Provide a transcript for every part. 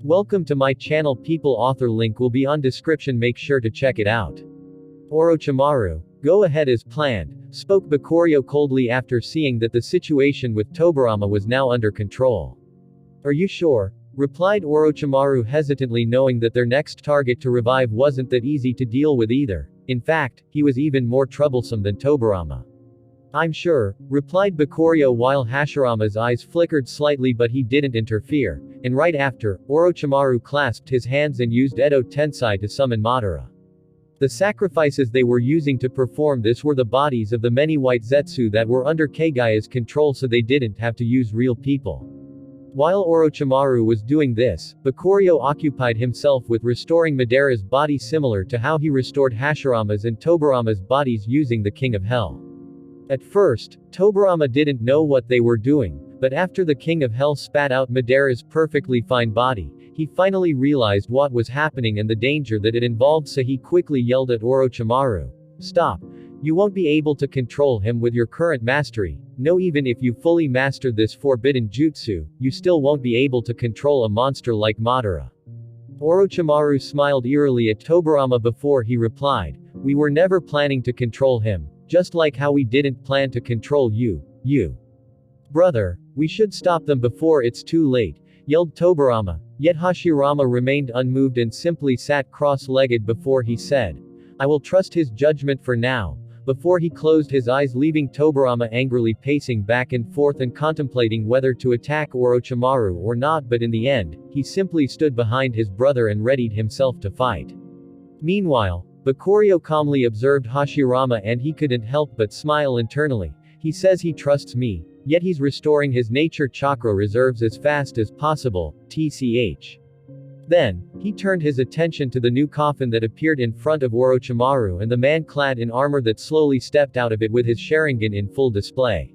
Welcome to my channel people. Author link will be on description, make sure to check it out. Orochimaru, go ahead as planned, spoke Bakurio coldly after seeing that the situation with Tobirama was now under control. Are you sure? Replied Orochimaru hesitantly, knowing that their next target to revive wasn't that easy to deal with either. In fact, he was even more troublesome than Tobirama. I'm sure, replied Bakurio while Hashirama's eyes flickered slightly, but he didn't interfere, and right after, Orochimaru clasped his hands and used Edo Tensei to summon Madara. The sacrifices they were using to perform this were the bodies of the many white Zetsu that were under Kagaya's control, so they didn't have to use real people. While Orochimaru was doing this, Bakurio occupied himself with restoring Madara's body, similar to how he restored Hashirama's and Tobirama's bodies using the King of Hell. At first, Tobirama didn't know what they were doing, but after the King of Hell spat out Madara's perfectly fine body, he finally realized what was happening and the danger that it involved, so he quickly yelled at Orochimaru. Stop! You won't be able to control him with your current mastery. No, even if you fully mastered this forbidden jutsu, you still won't be able to control a monster like Madara. Orochimaru smiled eerily at Tobirama before he replied, we were never planning to control him, just like how we didn't plan to control you. Brother, we should stop them before it's too late, yelled Tobirama, yet Hashirama remained unmoved and simply sat cross-legged before he said, I will trust his judgment for now. Before he closed his eyes, leaving Tobirama angrily pacing back and forth and contemplating whether to attack Orochimaru or not, but in the end, he simply stood behind his brother and readied himself to fight. Meanwhile, Bakurio calmly observed Hashirama and he couldn't help but smile internally. He says he trusts me, yet he's restoring his nature chakra reserves as fast as possible, tch. Then, he turned his attention to the new coffin that appeared in front of Orochimaru and the man clad in armor that slowly stepped out of it with his Sharingan in full display.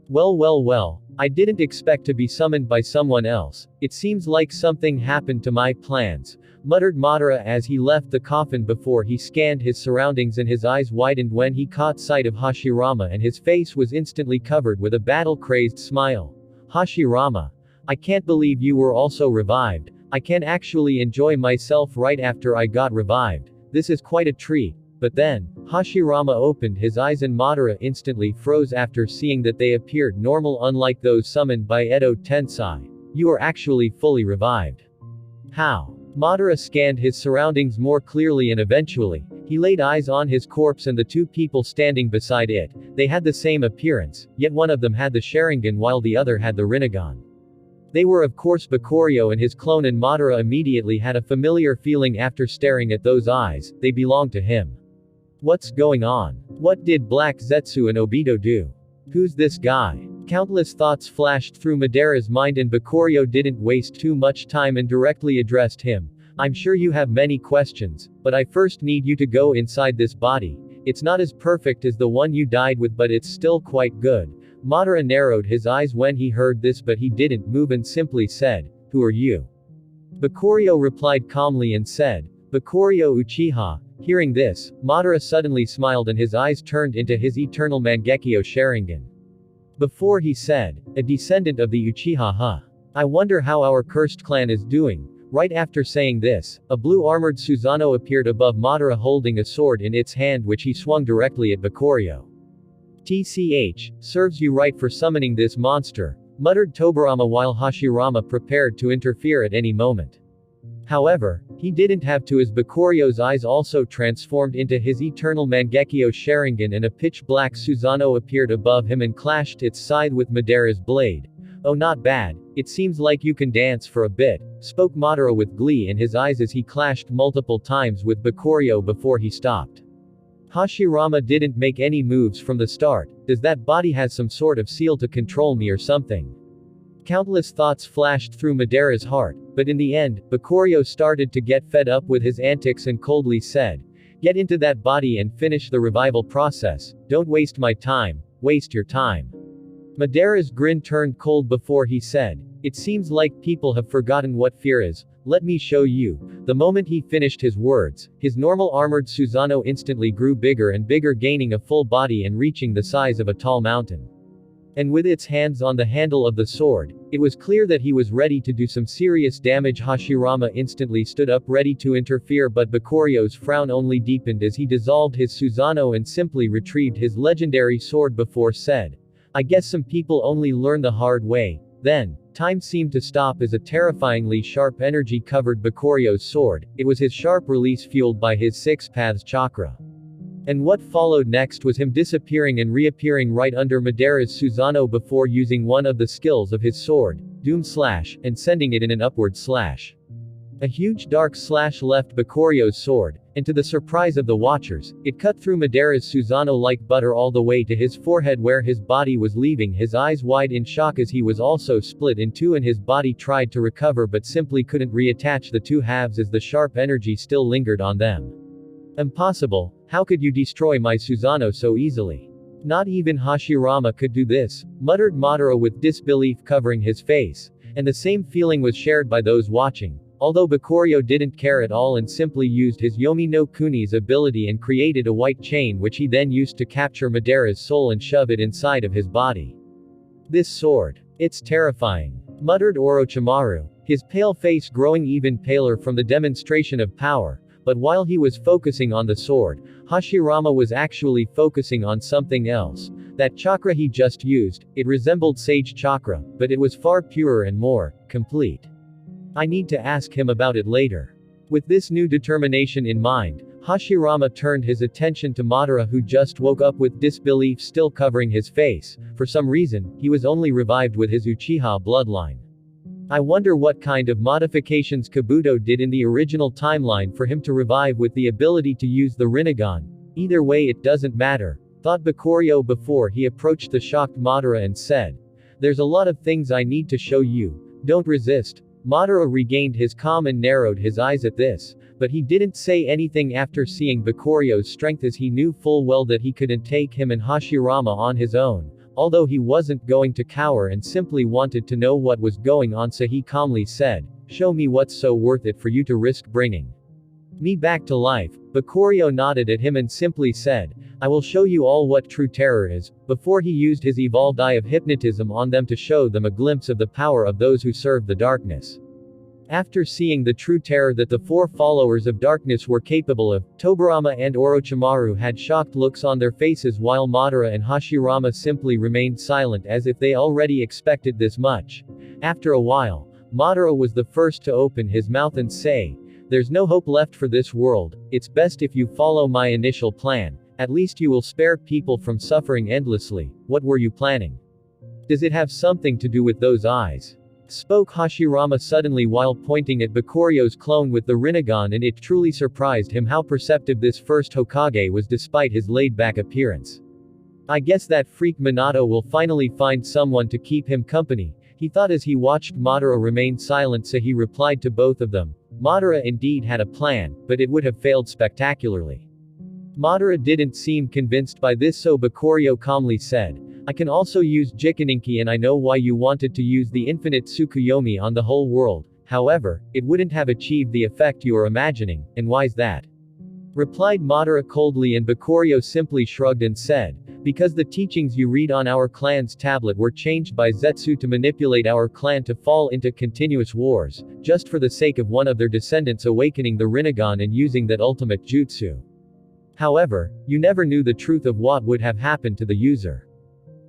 Well, I didn't expect to be summoned by someone else. It seems like something happened to my plans, muttered Madara as he left the coffin before he scanned his surroundings, and his eyes widened when he caught sight of Hashirama, and his face was instantly covered with a battle-crazed smile. Hashirama, I can't believe you were also revived. I can actually enjoy myself right after I got revived. This is quite a treat. But then, Hashirama opened his eyes and Madara instantly froze after seeing that they appeared normal, unlike those summoned by Edo Tensei. You are actually fully revived. How? Madara scanned his surroundings more clearly and eventually, he laid eyes on his corpse and the two people standing beside it. They had the same appearance, yet one of them had the Sharingan while the other had the Rinnegan. They were of course Bakurio and his clone, and Madara immediately had a familiar feeling after staring at those eyes. They belonged to him. What's going on? What did Black Zetsu and Obito do? Who's this guy? Countless thoughts flashed through Madara's mind, and Bakurio didn't waste too much time and directly addressed him. I'm sure you have many questions, but I first need you to go inside this body. It's not as perfect as the one you died with, but it's still quite good. Madara narrowed his eyes when he heard this, but he didn't move and simply said, Who are you? Bakurio replied calmly and said, Bakurio Uchiha. Hearing this, Madara suddenly smiled and his eyes turned into his eternal Mangekyo Sharingan. Before he said, a descendant of the Uchiha, huh? I wonder how our cursed clan is doing. Right after saying this, a blue-armored Susanoo appeared above Madara holding a sword in its hand, which he swung directly at Bakurio. Tch, serves you right for summoning this monster, muttered Tobirama while Hashirama prepared to interfere at any moment. However, he didn't have to, as Bakurio's eyes also transformed into his eternal Mangekyo Sharingan and a pitch-black Susanoo appeared above him and clashed its side with Madara's blade. Oh, not bad. It seems like you can dance for a bit, spoke Madara with glee in his eyes as he clashed multiple times with Bakurio before he stopped. Hashirama didn't make any moves from the start. Does that body has some sort of seal to control me or something? Countless thoughts flashed through Madara's heart, but in the end, Bakurio started to get fed up with his antics and coldly said, Get into that body and finish the revival process. Don't waste my time, waste your time. Madara's grin turned cold before he said, It seems like people have forgotten what fear is. Let me show you. The moment he finished his words, his normal armored Susanoo instantly grew bigger and bigger, gaining a full body and reaching the size of a tall mountain. And with its hands on the handle of the sword, it was clear that he was ready to do some serious damage. Hashirama instantly stood up ready to interfere, but Bakurio's frown only deepened as he dissolved his Susanoo and simply retrieved his legendary sword before said, "I guess some people only learn the hard way." Then, time seemed to stop as a terrifyingly sharp energy covered Bakurio's sword. It was his sharp release fueled by his Six Paths chakra. And what followed next was him disappearing and reappearing right under Madara's Susanoo before using one of the skills of his sword, Doom Slash, and sending it in an upward slash. A huge dark slash left Bakurio's sword, and to the surprise of the watchers, it cut through Madara's Susanoo like butter all the way to his forehead where his body was, leaving his eyes wide in shock as he was also split in two and his body tried to recover but simply couldn't reattach the two halves as the sharp energy still lingered on them. "Impossible, how could you destroy my Susanoo so easily? Not even Hashirama could do this," muttered Madara with disbelief covering his face, and the same feeling was shared by those watching. Although Bakurio didn't care at all and simply used his Yomi no Kuni's ability and created a white chain which he then used to capture Madara's soul and shove it inside of his body. "This sword. It's terrifying," muttered Orochimaru, his pale face growing even paler from the demonstration of power. But while he was focusing on the sword, Hashirama was actually focusing on something else. That chakra he just used, it resembled sage chakra, but it was far purer and more complete. "I need to ask him about it later." With this new determination in mind, Hashirama turned his attention to Madara, who just woke up with disbelief still covering his face. For some reason, he was only revived with his Uchiha bloodline. I wonder what kind of modifications Kabuto did in the original timeline for him to revive with the ability to use the Rinnegan. Either way it doesn't matter, thought Bakurio before he approached the shocked Madara and said, "There's a lot of things I need to show you. Don't resist." Madara regained his calm and narrowed his eyes at this, but he didn't say anything after seeing Bakurio's strength, as he knew full well that he couldn't take him and Hashirama on his own. Although he wasn't going to cower and simply wanted to know what was going on, so he calmly said, "Show me what's so worth it for you to risk bringing me back to life." Bakurio nodded at him and simply said, "I will show you all what true terror is," before he used his evolved eye of hypnotism on them to show them a glimpse of the power of those who serve the darkness. After seeing the true terror that the four followers of darkness were capable of, Tobirama and Orochimaru had shocked looks on their faces, while Madara and Hashirama simply remained silent as if they already expected this much. After a while, Madara was the first to open his mouth and say, "There's no hope left for this world. It's best if you follow my initial plan. At least you will spare people from suffering endlessly." "What were you planning? Does it have something to do with those eyes?" spoke Hashirama suddenly while pointing at Bakurio's clone with the Rinnegan, and it truly surprised him how perceptive this first Hokage was despite his laid-back appearance. "I guess that freak Minato will finally find someone to keep him company," he thought as he watched Madara remain silent, so he replied to both of them. Madara indeed had a plan, but it would have failed spectacularly. Madara didn't seem convinced by this, so Bakurio calmly said, "I can also use Jikaninki, and I know why you wanted to use the infinite Tsukuyomi on the whole world. However, it wouldn't have achieved the effect you are imagining, and why's that?" replied Madara coldly, and Bakurio simply shrugged and said, "Because the teachings you read on our clan's tablet were changed by Zetsu to manipulate our clan to fall into continuous wars, just for the sake of one of their descendants awakening the Rinnegan and using that ultimate jutsu. However, you never knew the truth of what would have happened to the user.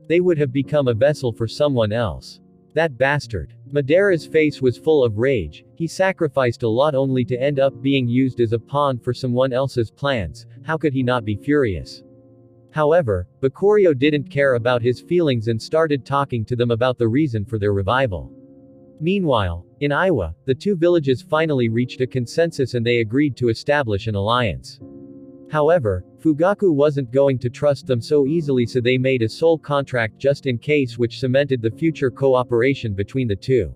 They would have become a vessel for someone else. That bastard." Madara's face was full of rage. He sacrificed a lot only to end up being used as a pawn for someone else's plans. How could he not be furious? However, Bakurio didn't care about his feelings and started talking to them about the reason for their revival. Meanwhile, in Iwa, the two villages finally reached a consensus and they agreed to establish an alliance. However, Fugaku wasn't going to trust them so easily, so they made a soul contract just in case, which cemented the future cooperation between the two.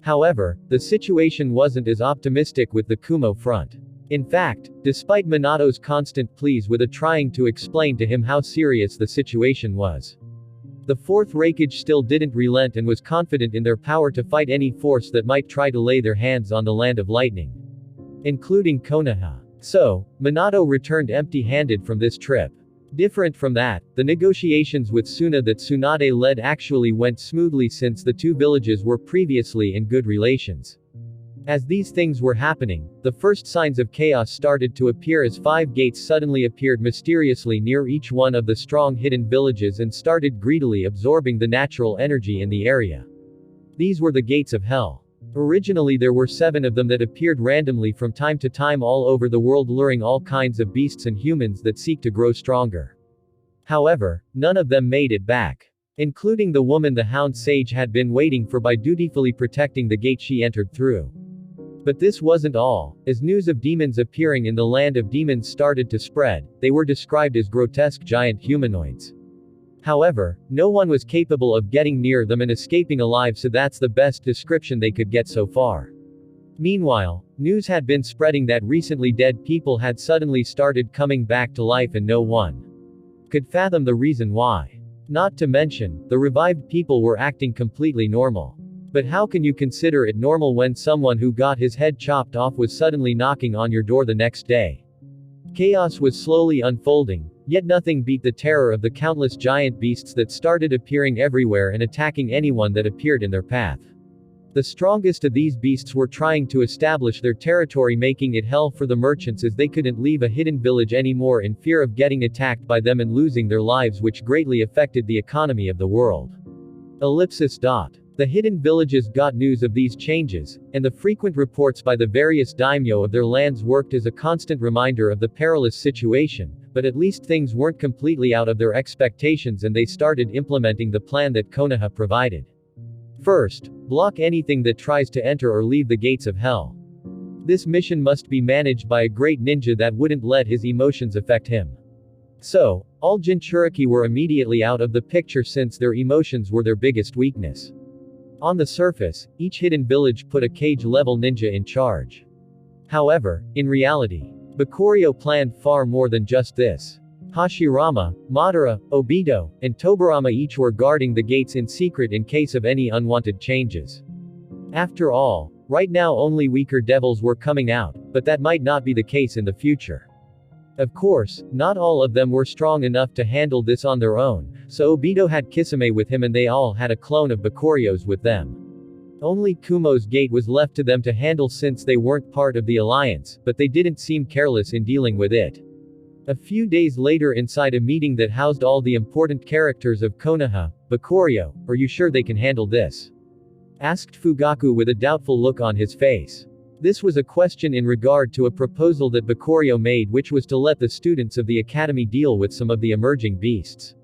However, the situation wasn't as optimistic with the Kumo front. In fact, despite Minato's constant pleas with trying to explain to him how serious the situation was, the Fourth Raikage still didn't relent and was confident in their power to fight any force that might try to lay their hands on the Land of Lightning, including Konoha. So, Minato returned empty-handed from this trip. Different from that, the negotiations with Suna that Tsunade led actually went smoothly since the two villages were previously in good relations. As these things were happening, the first signs of chaos started to appear as 5 gates suddenly appeared mysteriously near each one of the strong hidden villages and started greedily absorbing the natural energy in the area. These were the gates of hell. Originally there were 7 of them that appeared randomly from time to time all over the world, luring all kinds of beasts and humans that seek to grow stronger. However, none of them made it back. Including the woman the Hound Sage had been waiting for by dutifully protecting the gate she entered through. But this wasn't all. As news of demons appearing in the land of demons started to spread, they were described as grotesque giant humanoids. However, no one was capable of getting near them and escaping alive, so that's the best description they could get so far. Meanwhile, news had been spreading that recently dead people had suddenly started coming back to life and no one could fathom the reason why. Not to mention, the revived people were acting completely normal. But how can you consider it normal when someone who got his head chopped off was suddenly knocking on your door the next day? Chaos was slowly unfolding, yet nothing beat the terror of the countless giant beasts that started appearing everywhere and attacking anyone that appeared in their path. The strongest of these beasts were trying to establish their territory, making it hell for the merchants as they couldn't leave a hidden village anymore in fear of getting attacked by them and losing their lives, which greatly affected the economy of the world. The hidden villages got news of these changes, and the frequent reports by the various daimyo of their lands worked as a constant reminder of the perilous situation, but at least things weren't completely out of their expectations and they started implementing the plan that Konoha provided. First, block anything that tries to enter or leave the gates of hell. This mission must be managed by a great ninja that wouldn't let his emotions affect him. So, all Jinchuriki were immediately out of the picture since their emotions were their biggest weakness. On the surface, each hidden village put a cage-level ninja in charge. However, in reality, Bakurio planned far more than just this. Hashirama, Madara, Obito, and Tobarama each were guarding the gates in secret in case of any unwanted changes. After all, right now only weaker devils were coming out, but that might not be the case in the future. Of course, not all of them were strong enough to handle this on their own, so Obito had Kisame with him and they all had a clone of Bakurio's with them. Only Kumo's gate was left to them to handle since they weren't part of the alliance, but they didn't seem careless in dealing with it. A few days later, inside a meeting that housed all the important characters of Konoha, Bakurio, "Are you sure they can handle this?" asked Fugaku with a doubtful look on his face. This was a question in regard to a proposal that Bakurio made, which was to let the students of the academy deal with some of the emerging beasts.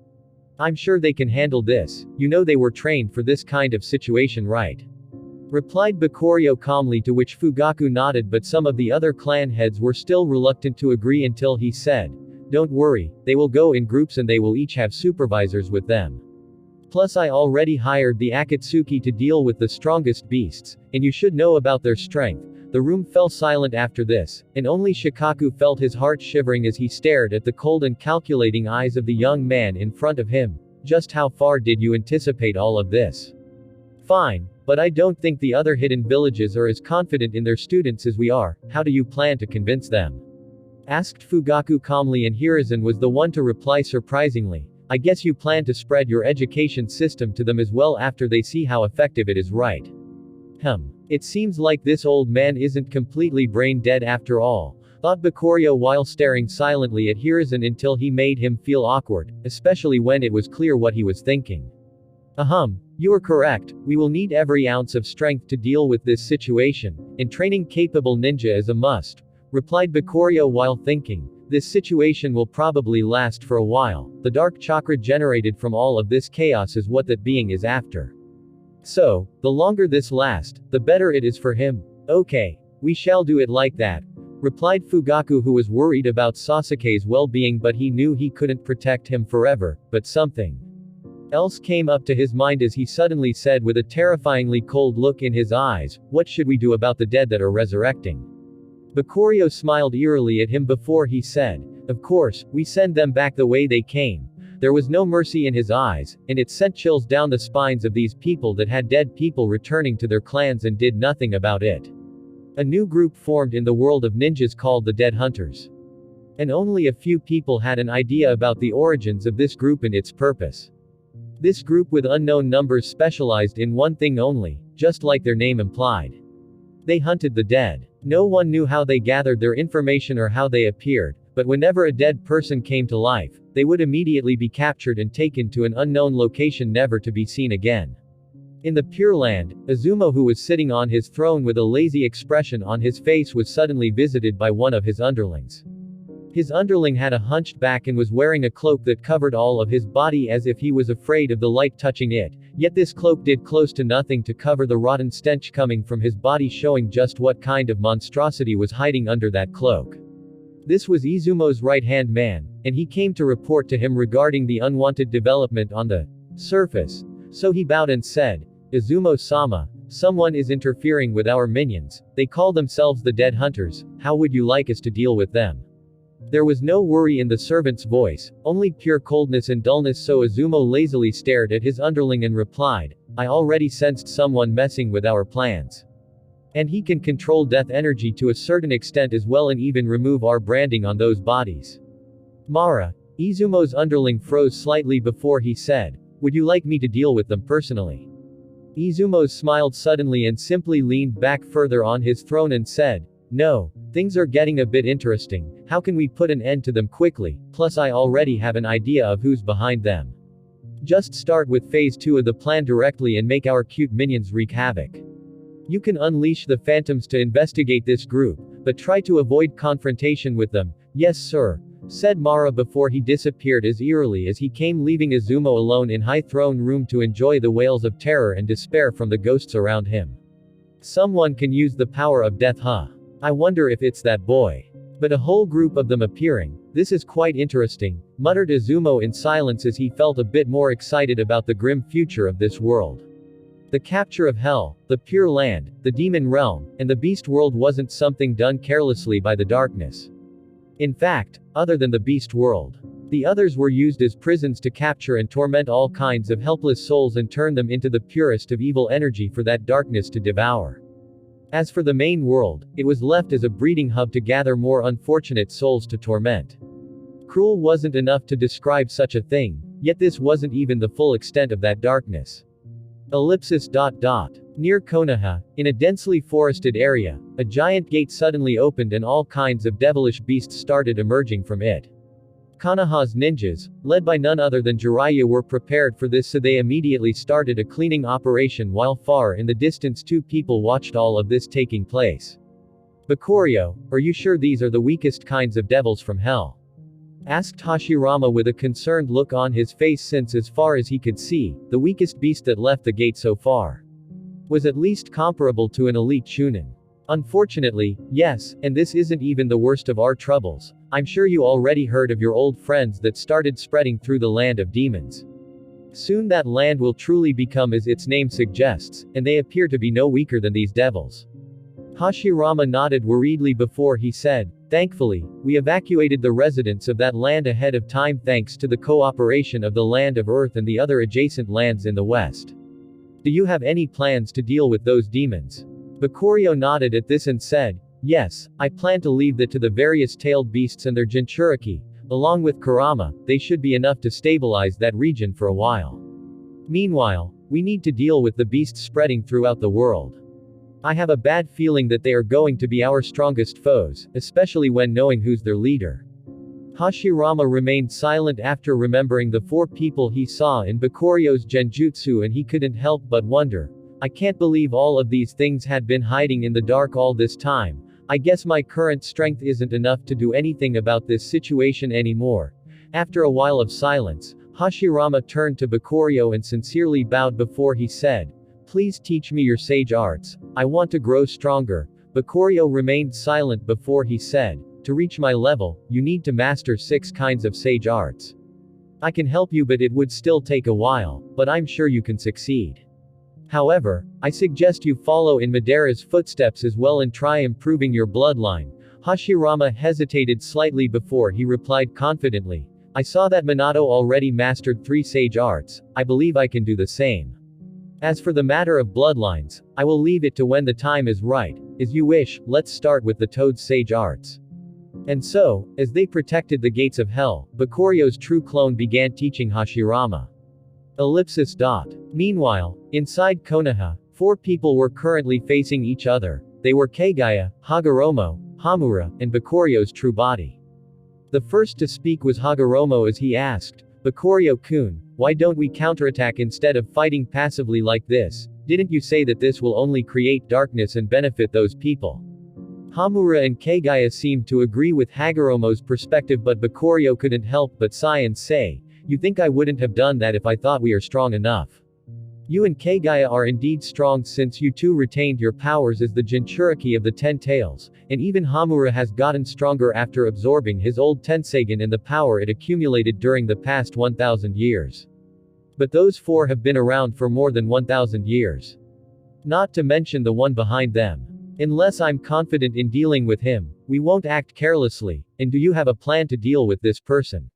"I'm sure they can handle this, you know they were trained for this kind of situation, right?" replied Bakurio calmly, to which Fugaku nodded, but some of the other clan heads were still reluctant to agree until he said, "Don't worry, they will go in groups and they will each have supervisors with them. Plus I already hired the Akatsuki to deal with the strongest beasts, and you should know about their strength." The room fell silent after this, and only Shikaku felt his heart shivering as he stared at the cold and calculating eyes of the young man in front of him. "Just how far did you anticipate all of this?" "Fine, but I don't think the other hidden villages are as confident in their students as we are. How do you plan to convince them?" asked Fugaku calmly, and Hiruzen was the one to reply surprisingly, "I guess you plan to spread your education system to them as well after they see how effective it is, right?" It seems like this old man isn't completely brain dead after all, thought Bakurio while staring silently at Hiruzen until he made him feel awkward, especially when it was clear what he was thinking. You are correct, we will need every ounce of strength to deal with this situation, and training capable ninja is a must, replied Bakurio while thinking. This situation will probably last for a while. The dark chakra generated from all of this chaos is what that being is after. So, the longer this lasts, the better it is for him. Okay, we shall do it like that, replied Fugaku, who was worried about Sasuke's well-being, but he knew he couldn't protect him forever. But something else came up to his mind as he suddenly said with a terrifyingly cold look in his eyes, "What should we do about the dead that are resurrecting?" Bakurio smiled eerily at him before he said, "Of course, we send them back the way they came." There was no mercy in his eyes, and it sent chills down the spines of these people that had dead people returning to their clans and did nothing about it. A new group formed in the world of ninjas called the Dead Hunters. And only a few people had an idea about the origins of this group and its purpose. This group with unknown numbers specialized in one thing only, just like their name implied. They hunted the dead. No one knew how they gathered their information or how they appeared, but whenever a dead person came to life, they would immediately be captured and taken to an unknown location never to be seen again. In the Pure Land, Izumo, who was sitting on his throne with a lazy expression on his face, was suddenly visited by one of his underlings. His underling had a hunched back and was wearing a cloak that covered all of his body as if he was afraid of the light touching it, yet this cloak did close to nothing to cover the rotten stench coming from his body, showing just what kind of monstrosity was hiding under that cloak. This was Izumo's right-hand man, and he came to report to him regarding the unwanted development on the surface. So he bowed and said, "Izumo-sama, someone is interfering with our minions. They call themselves the Dead Hunters. How would you like us to deal with them?" There was no worry in the servant's voice, only pure coldness and dullness, so Izumo lazily stared at his underling and replied, "I already sensed someone messing with our plans. And he can control death energy to a certain extent as well, and even remove our branding on those bodies." Mara, Izumo's underling, froze slightly before he said, "Would you like me to deal with them personally?" Izumo smiled suddenly and simply leaned back further on his throne and said, "No, things are getting a bit interesting. How can we put an end to them quickly? Plus I already have an idea of who's behind them. Just start with phase 2 of the plan directly and make our cute minions wreak havoc. You can unleash the phantoms to investigate this group, but try to avoid confrontation with them." "Yes, sir," said Mara before he disappeared as eerily as he came, leaving Izumo alone in high throne room to enjoy the wails of terror and despair from the ghosts around him. Someone can use the power of death, huh? I wonder if it's that boy. But a whole group of them appearing, this is quite interesting, muttered Izumo in silence as he felt a bit more excited about the grim future of this world. The capture of Hell, the Pure Land, the Demon Realm, and the Beast World wasn't something done carelessly by the darkness. In fact, other than the Beast World, the others were used as prisons to capture and torment all kinds of helpless souls and turn them into the purest of evil energy for that darkness to devour. As for the main world, it was left as a breeding hub to gather more unfortunate souls to torment. Cruel wasn't enough to describe such a thing, yet this wasn't even the full extent of that darkness. Near Konoha, in a densely forested area, a giant gate suddenly opened and all kinds of devilish beasts started emerging from it. Konoha's ninjas, led by none other than Jiraiya, were prepared for this, so they immediately started a cleaning operation while far in the distance 2 people watched all of this taking place. "Bakurio, are you sure these are the weakest kinds of devils from hell?" asked Hashirama with a concerned look on his face, since as far as he could see, the weakest beast that left the gate so far was at least comparable to an elite Chunin. "Unfortunately, yes, and this isn't even the worst of our troubles. I'm sure you already heard of your old friends that started spreading through the land of demons. Soon that land will truly become as its name suggests, and they appear to be no weaker than these devils." Hashirama nodded worriedly before he said, "Thankfully, we evacuated the residents of that land ahead of time thanks to the cooperation of the Land of Earth and the other adjacent lands in the west. Do you have any plans to deal with those demons?" Bakurio nodded at this and said, "Yes, I plan to leave that to the various tailed beasts and their Jinchuriki. Along with Kurama, they should be enough to stabilize that region for a while. Meanwhile, we need to deal with the beasts spreading throughout the world. I have a bad feeling that they are going to be our strongest foes, especially when knowing who's their leader." Hashirama remained silent after remembering the 4 people he saw in Bakurio's genjutsu, and he couldn't help but wonder, "I can't believe all of these things had been hiding in the dark all this time. I guess my current strength isn't enough to do anything about this situation anymore." After a while of silence, Hashirama turned to Bakurio and sincerely bowed before he said, "Please teach me your sage arts. I want to grow stronger." Bakurio remained silent before he said, "To reach my level, you need to master 6 kinds of sage arts. I can help you, but it would still take a while, but I'm sure you can succeed. However, I suggest you follow in Madara's footsteps as well and try improving your bloodline." Hashirama hesitated slightly before he replied confidently, "I saw that Minato already mastered 3 sage arts. I believe I can do the same. As for the matter of bloodlines, I will leave it to when the time is right. As you wish, let's start with the Toad's sage arts." And so, as they protected the gates of hell, Bakuryo's true clone began teaching Hashirama. Ellipsis. Meanwhile, inside Konoha, 4 people were currently facing each other. They were Kagaya, Hagoromo, Hamura, and Bakuryo's true body. The first to speak was Hagoromo as he asked, Bakuryo-kun, why don't we counterattack instead of fighting passively like this? Didn't you say that this will only create darkness and benefit those people? Hamura and Kagaya seemed to agree with Hagoromo's perspective, but Bakuryo couldn't help but sigh and say, you think I wouldn't have done that if I thought we are strong enough? You and Kagaya are indeed strong since you two retained your powers as the Jinchuriki of the 10 Tails, and even Hamura has gotten stronger after absorbing his old Tenseigin and the power it accumulated during the past 1,000 years. But those 4 have been around for more than 1,000 years. Not to mention the one behind them. Unless I'm confident in dealing with him, we won't act carelessly, and do you have a plan to deal with this person?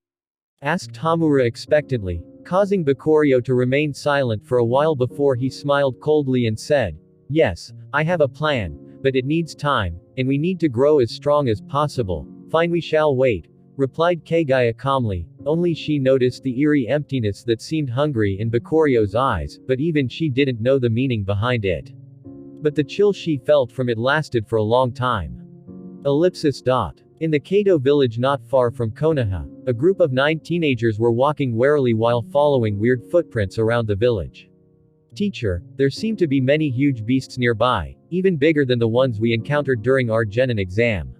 Asked Hamura expectantly, causing Bakuryo to remain silent for a while before he smiled coldly and said, yes, I have a plan, but it needs time, and we need to grow as strong as possible. Fine, we shall wait, replied Kagaya calmly. Only she noticed the eerie emptiness that seemed hungry in Bakuryo's eyes, but even she didn't know the meaning behind it. But the chill she felt from it lasted for a long time. Ellipsis. In the Kato village not far from Konoha, a group of 9 teenagers were walking warily while following weird footprints around the village. Teacher, there seem to be many huge beasts nearby, even bigger than the ones we encountered during our Genin exam.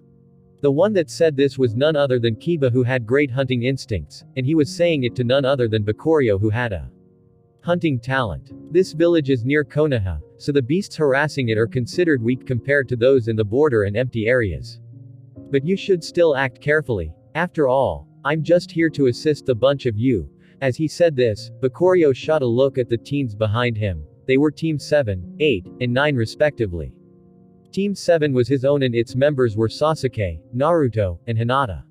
The one that said this was none other than Kiba, who had great hunting instincts, and he was saying it to none other than Bakuryo, who had a hunting talent. This village is near Konoha, so the beasts harassing it are considered weak compared to those in the border and empty areas. But you should still act carefully. After all, I'm just here to assist the bunch of you. As he said this, Bakuryo shot a look at the teens behind him. They were Team 7, 8, and 9 respectively. Team 7 was his own and its members were Sasuke, Naruto, and Hinata.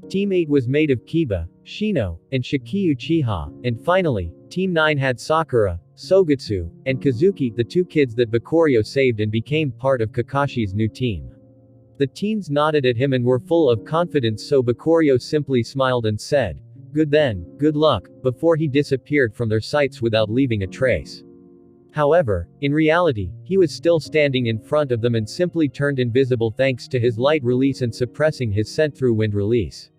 Team 8 was made of Kiba, Shino, and Shiki Uchiha, and finally, Team 9 had Sakura, Sogetsu, and Kazuki, the 2 kids that Bakuryo saved and became part of Kakashi's new team. The teens nodded at him and were full of confidence, so Bakuryo simply smiled and said, good then, good luck, before he disappeared from their sights without leaving a trace. However, in reality, he was still standing in front of them and simply turned invisible thanks to his light release and suppressing his scent through wind release.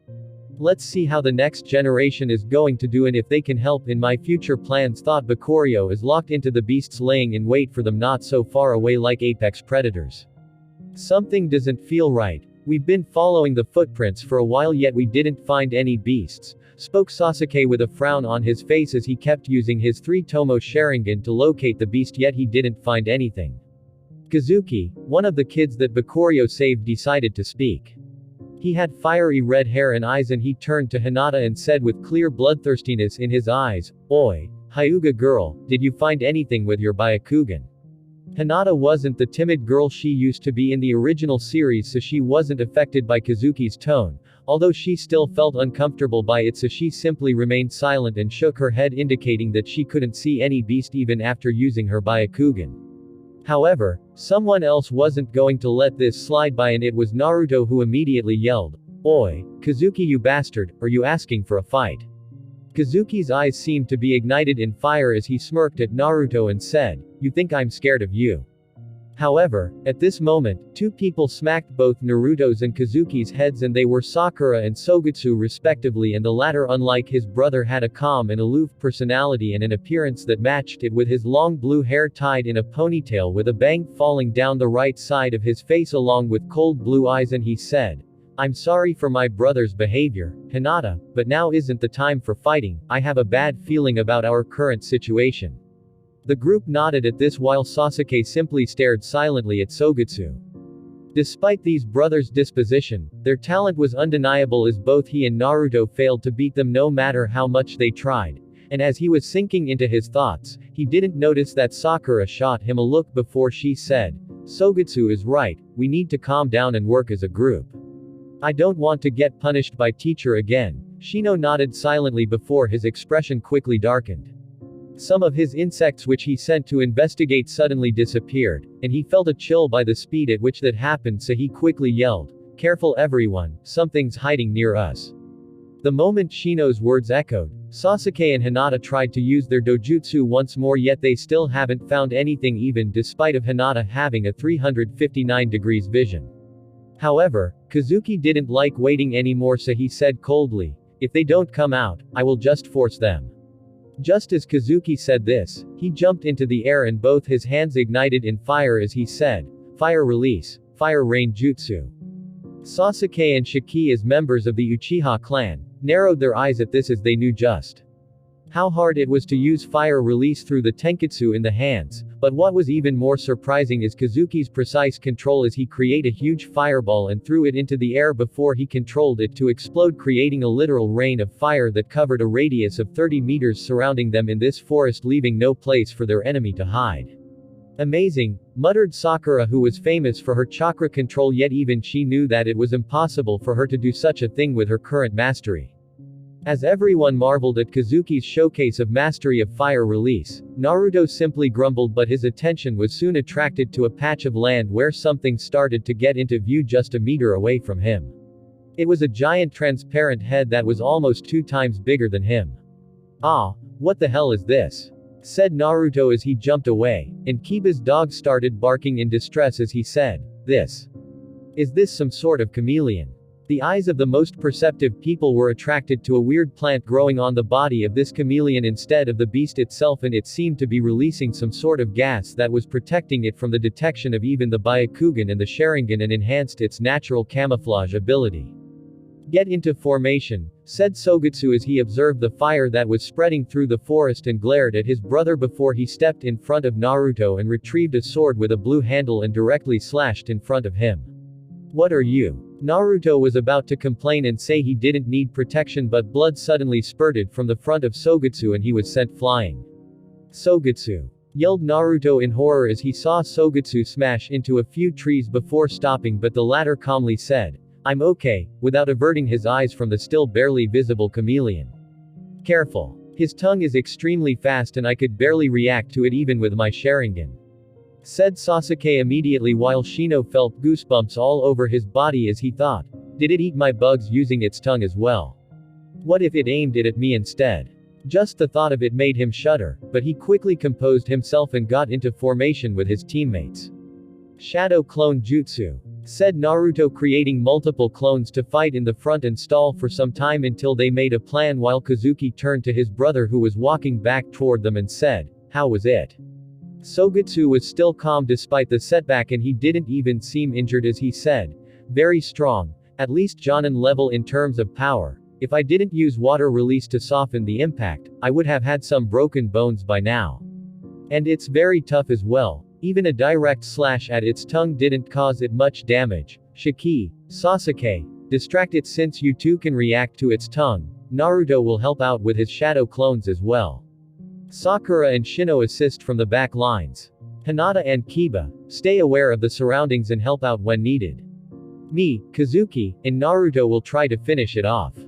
Let's see how the next generation is going to do and if they can help in my future plans, thought Bakuryo as locked into the beasts laying in wait for them not so far away like apex predators. Something doesn't feel right. We've been following the footprints for a while yet we didn't find any beasts, spoke Sasuke with a frown on his face as he kept using his 3 Tomo Sharingan to locate the beast yet he didn't find anything. Kazuki, one of the kids that Bakuryo saved, decided to speak. He had fiery red hair and eyes and he turned to Hinata and said with clear bloodthirstiness in his eyes, Oi, Hyuga girl, did you find anything with your Byakugan? Hinata wasn't the timid girl she used to be in the original series, so she wasn't affected by Kazuki's tone, although she still felt uncomfortable by it, so she simply remained silent and shook her head indicating that she couldn't see any beast even after using her Byakugan. However, someone else wasn't going to let this slide by and it was Naruto, who immediately yelled, Oi, Kazuki, you bastard, are you asking for a fight? Kazuki's eyes seemed to be ignited in fire as he smirked at Naruto and said, you think I'm scared of you? However, at this moment, 2 people smacked both Naruto's and Kazuki's heads and they were Sakura and Sogetsu respectively, and the latter, unlike his brother, had a calm and aloof personality and an appearance that matched it with his long blue hair tied in a ponytail with a bang falling down the right side of his face along with cold blue eyes, and he said, I'm sorry for my brother's behavior, Hinata, but now isn't the time for fighting. I have a bad feeling about our current situation. The group nodded at this while Sasuke simply stared silently at Sogetsu. Despite these brothers' disposition, their talent was undeniable as both he and Naruto failed to beat them no matter how much they tried. And as he was sinking into his thoughts, he didn't notice that Sakura shot him a look before she said, Sogetsu is right, we need to calm down and work as a group. I don't want to get punished by teacher again. Shino nodded silently before his expression quickly darkened. Some of his insects which he sent to investigate suddenly disappeared, and he felt a chill by the speed at which that happened, so he quickly yelled, Careful everyone, something's hiding near us. The moment Shino's words echoed, Sasuke and Hinata tried to use their dojutsu once more, yet they still haven't found anything, even despite of Hinata having a 359 degrees vision. However, Kazuki didn't like waiting anymore, so he said coldly, "If they don't come out, I will just force them." Just as Kazuki said this, he jumped into the air and both his hands ignited in fire as he said, "Fire release, fire rain jutsu." Sasuke and Shiki, as members of the Uchiha clan, narrowed their eyes at this, as they knew just how hard it was to use fire release through the tenketsu in the hands, but what was even more surprising is Kazuki's precise control as he created a huge fireball and threw it into the air before he controlled it to explode, creating a literal rain of fire that covered a radius of 30 meters surrounding them in this forest, leaving no place for their enemy to hide. "Amazing," muttered Sakura, who was famous for her chakra control, yet even she knew that it was impossible for her to do such a thing with her current mastery. As everyone marveled at Kazuki's showcase of mastery of fire release, Naruto simply grumbled, but his attention was soon attracted to a patch of land where something started to get into view just a meter away from him. It was a giant transparent head that was almost 2 times bigger than him. "Ah, what the hell is this?" said Naruto as he jumped away, and Kiba's dog started barking in distress as he said, Is this some sort of chameleon?" The eyes of the most perceptive people were attracted to a weird plant growing on the body of this chameleon instead of the beast itself, and it seemed to be releasing some sort of gas that was protecting it from the detection of even the Byakugan and the Sharingan, and enhanced its natural camouflage ability. "Get into formation," said Sogetsu as he observed the fire that was spreading through the forest and glared at his brother before he stepped in front of Naruto and retrieved a sword with a blue handle and directly slashed in front of him. "What are you?" Naruto was about to complain and say he didn't need protection, but blood suddenly spurted from the front of Sogetsu and he was sent flying. "Sogetsu!" yelled Naruto in horror as he saw Sogetsu smash into a few trees before stopping, but the latter calmly said, "I'm okay," without averting his eyes from the still barely visible chameleon. "Careful. His tongue is extremely fast and I could barely react to it even with my Sharingan," said Sasuke immediately, while Shino felt goosebumps all over his body as he thought, "Did it eat my bugs using its tongue as well? What if it aimed it at me instead?" Just the thought of it made him shudder, but he quickly composed himself and got into formation with his teammates. "Shadow Clone Jutsu," said Naruto, creating multiple clones to fight in the front and stall for some time until they made a plan, while Kazuki turned to his brother who was walking back toward them and said, "How was it?" Sogetsu was still calm despite the setback and he didn't even seem injured as he said, "Very strong, at least Jonin level in terms of power. If I didn't use water release to soften the impact, I would have had some broken bones by now. And it's very tough as well. Even a direct slash at its tongue didn't cause it much damage. Shiki, Sasuke, distract it since you two can react to its tongue. Naruto will help out with his shadow clones as well. Sakura and Shino assist from the back lines. Hinata and Kiba, stay aware of the surroundings and help out when needed. Me, Kazuki, and Naruto will try to finish it off."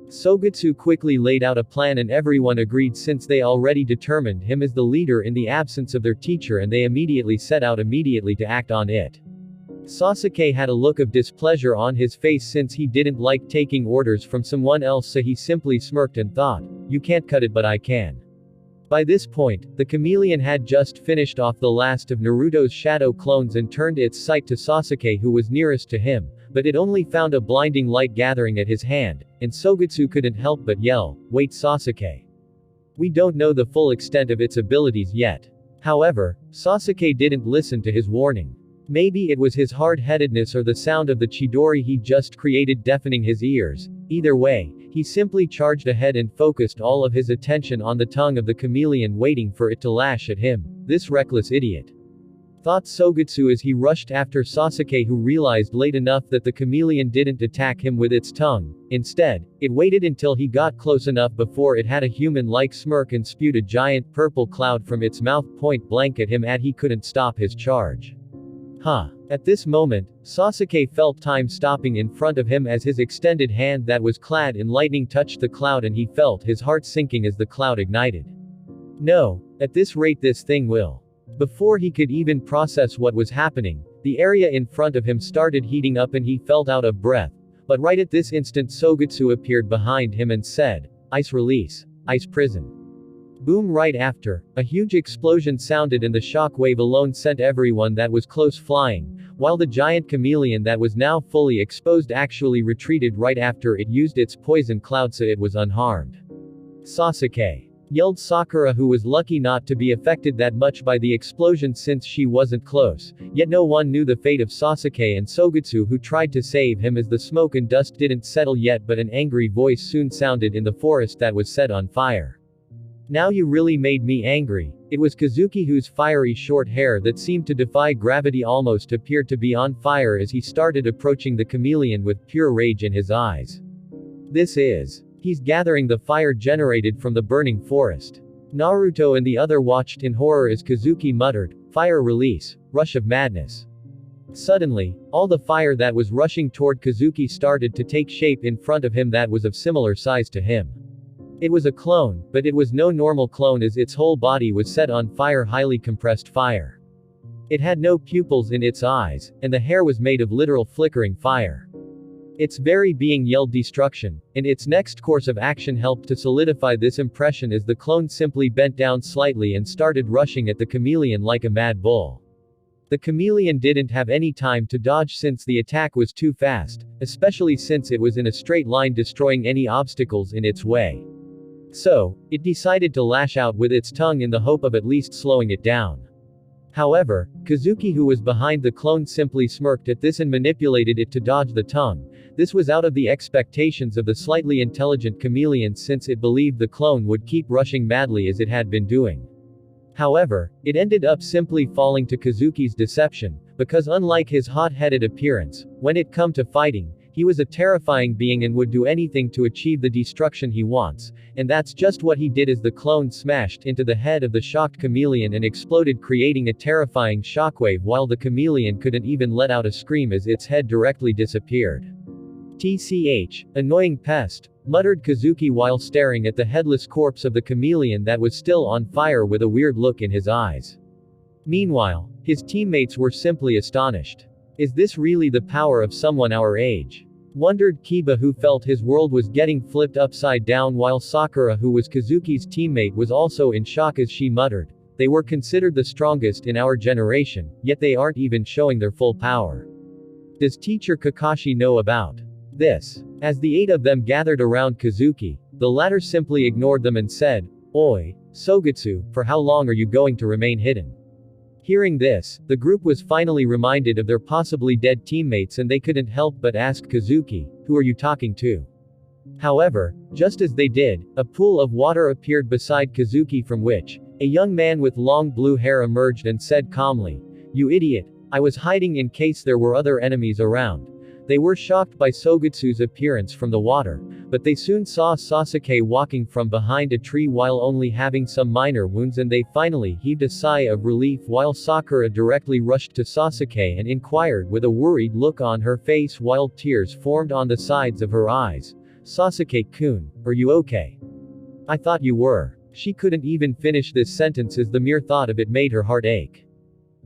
Sogetsu quickly laid out a plan and everyone agreed since they already determined him as the leader in the absence of their teacher, and they immediately set out to act on it. Sasuke had a look of displeasure on his face since he didn't like taking orders from someone else, so he simply smirked and thought, "You can't cut it but I can." By this point, the chameleon had just finished off the last of Naruto's shadow clones and turned its sight to Sasuke, who was nearest to him, but it only found a blinding light gathering at his hand, and Sogetsu couldn't help but yell, "Wait, Sasuke. We don't know the full extent of its abilities yet." However, Sasuke didn't listen to his warning. Maybe it was his hard-headedness or the sound of the Chidori he just created deafening his ears. Either way, he simply charged ahead and focused all of his attention on the tongue of the chameleon, waiting for it to lash at him. "This reckless idiot," thought Sogetsu as he rushed after Sasuke, who realized late enough that the chameleon didn't attack him with its tongue. Instead, it waited until he got close enough before it had a human-like smirk and spewed a giant purple cloud from its mouth point blank at him, and he couldn't stop his charge. At this moment, Sasuke felt time stopping in front of him as his extended hand that was clad in lightning touched the cloud, and he felt his heart sinking as the cloud ignited. "No, at this rate this thing will." Before he could even process what was happening, The area in front of him started heating up and he felt out of breath, but right at this instant Sogutsu appeared behind him and said, "Ice release. Ice prison." Boom! Right after, a huge explosion sounded and the shock wave alone sent everyone that was close flying, while the giant chameleon that was now fully exposed actually retreated right after it used its poison cloud so it was unharmed. "Sasuke!" yelled Sakura, who was lucky not to be affected that much by the explosion since she wasn't close, yet no one knew the fate of Sasuke and Sogutsu, who tried to save him as the smoke and dust didn't settle yet, but an angry voice soon sounded in the forest that was set on fire. "Now you really made me angry." It was Kazuki, whose fiery short hair that seemed to defy gravity almost appeared to be on fire as he started approaching the chameleon with pure rage in his eyes. He's gathering the fire generated from the burning forest. Naruto and the other watched in horror as Kazuki muttered, "Fire release, rush of madness." Suddenly, all the fire that was rushing toward Kazuki started to take shape in front of him that was of similar size to him. It was a clone, but it was no normal clone as its whole body was set on fire, highly compressed fire. It had no pupils in its eyes, and the hair was made of literal flickering fire. Its very being yelled destruction, and its next course of action helped to solidify this impression as the clone simply bent down slightly and started rushing at the chameleon like a mad bull. The chameleon didn't have any time to dodge since the attack was too fast, especially since it was in a straight line destroying any obstacles in its way. So, it decided to lash out with its tongue in the hope of at least slowing it down. However, Kazuki, who was behind the clone, simply smirked at this and manipulated it to dodge the tongue. This was out of the expectations of the slightly intelligent chameleon since it believed the clone would keep rushing madly as it had been doing. However, it ended up simply falling to Kazuki's deception, because unlike his hot-headed appearance, when it come to fighting, he was a terrifying being and would do anything to achieve the destruction he wants, and that's just what he did as the clone smashed into the head of the shocked chameleon and exploded, creating a terrifying shockwave while the chameleon couldn't even let out a scream as its head directly disappeared. "TCH, annoying pest," muttered Kazuki while staring at the headless corpse of the chameleon that was still on fire with a weird look in his eyes. Meanwhile, his teammates were simply astonished. "Is this really the power of someone our age?" wondered Kiba, who felt his world was getting flipped upside down, while Sakura, who was Kazuki's teammate, was also in shock as she muttered, "They were considered the strongest in our generation, yet they aren't even showing their full power. Does teacher Kakashi know about this?" As the 8 of them gathered around Kazuki, the latter simply ignored them and said, "Oi, Sogutsu, for how long are you going to remain hidden?" Hearing this, the group was finally reminded of their possibly dead teammates and they couldn't help but ask Kazuki, "Who are you talking to?" However, just as they did, a pool of water appeared beside Kazuki, from which a young man with long blue hair emerged and said calmly, "You idiot, I was hiding in case there were other enemies around." They were shocked by Sogutsu's appearance from the water, but they soon saw Sasuke walking from behind a tree while only having some minor wounds, and they finally heaved a sigh of relief while Sakura directly rushed to Sasuke and inquired with a worried look on her face while tears formed on the sides of her eyes, "Sasuke-kun, are you okay? I thought you were." She couldn't even finish this sentence as the mere thought of it made her heart ache.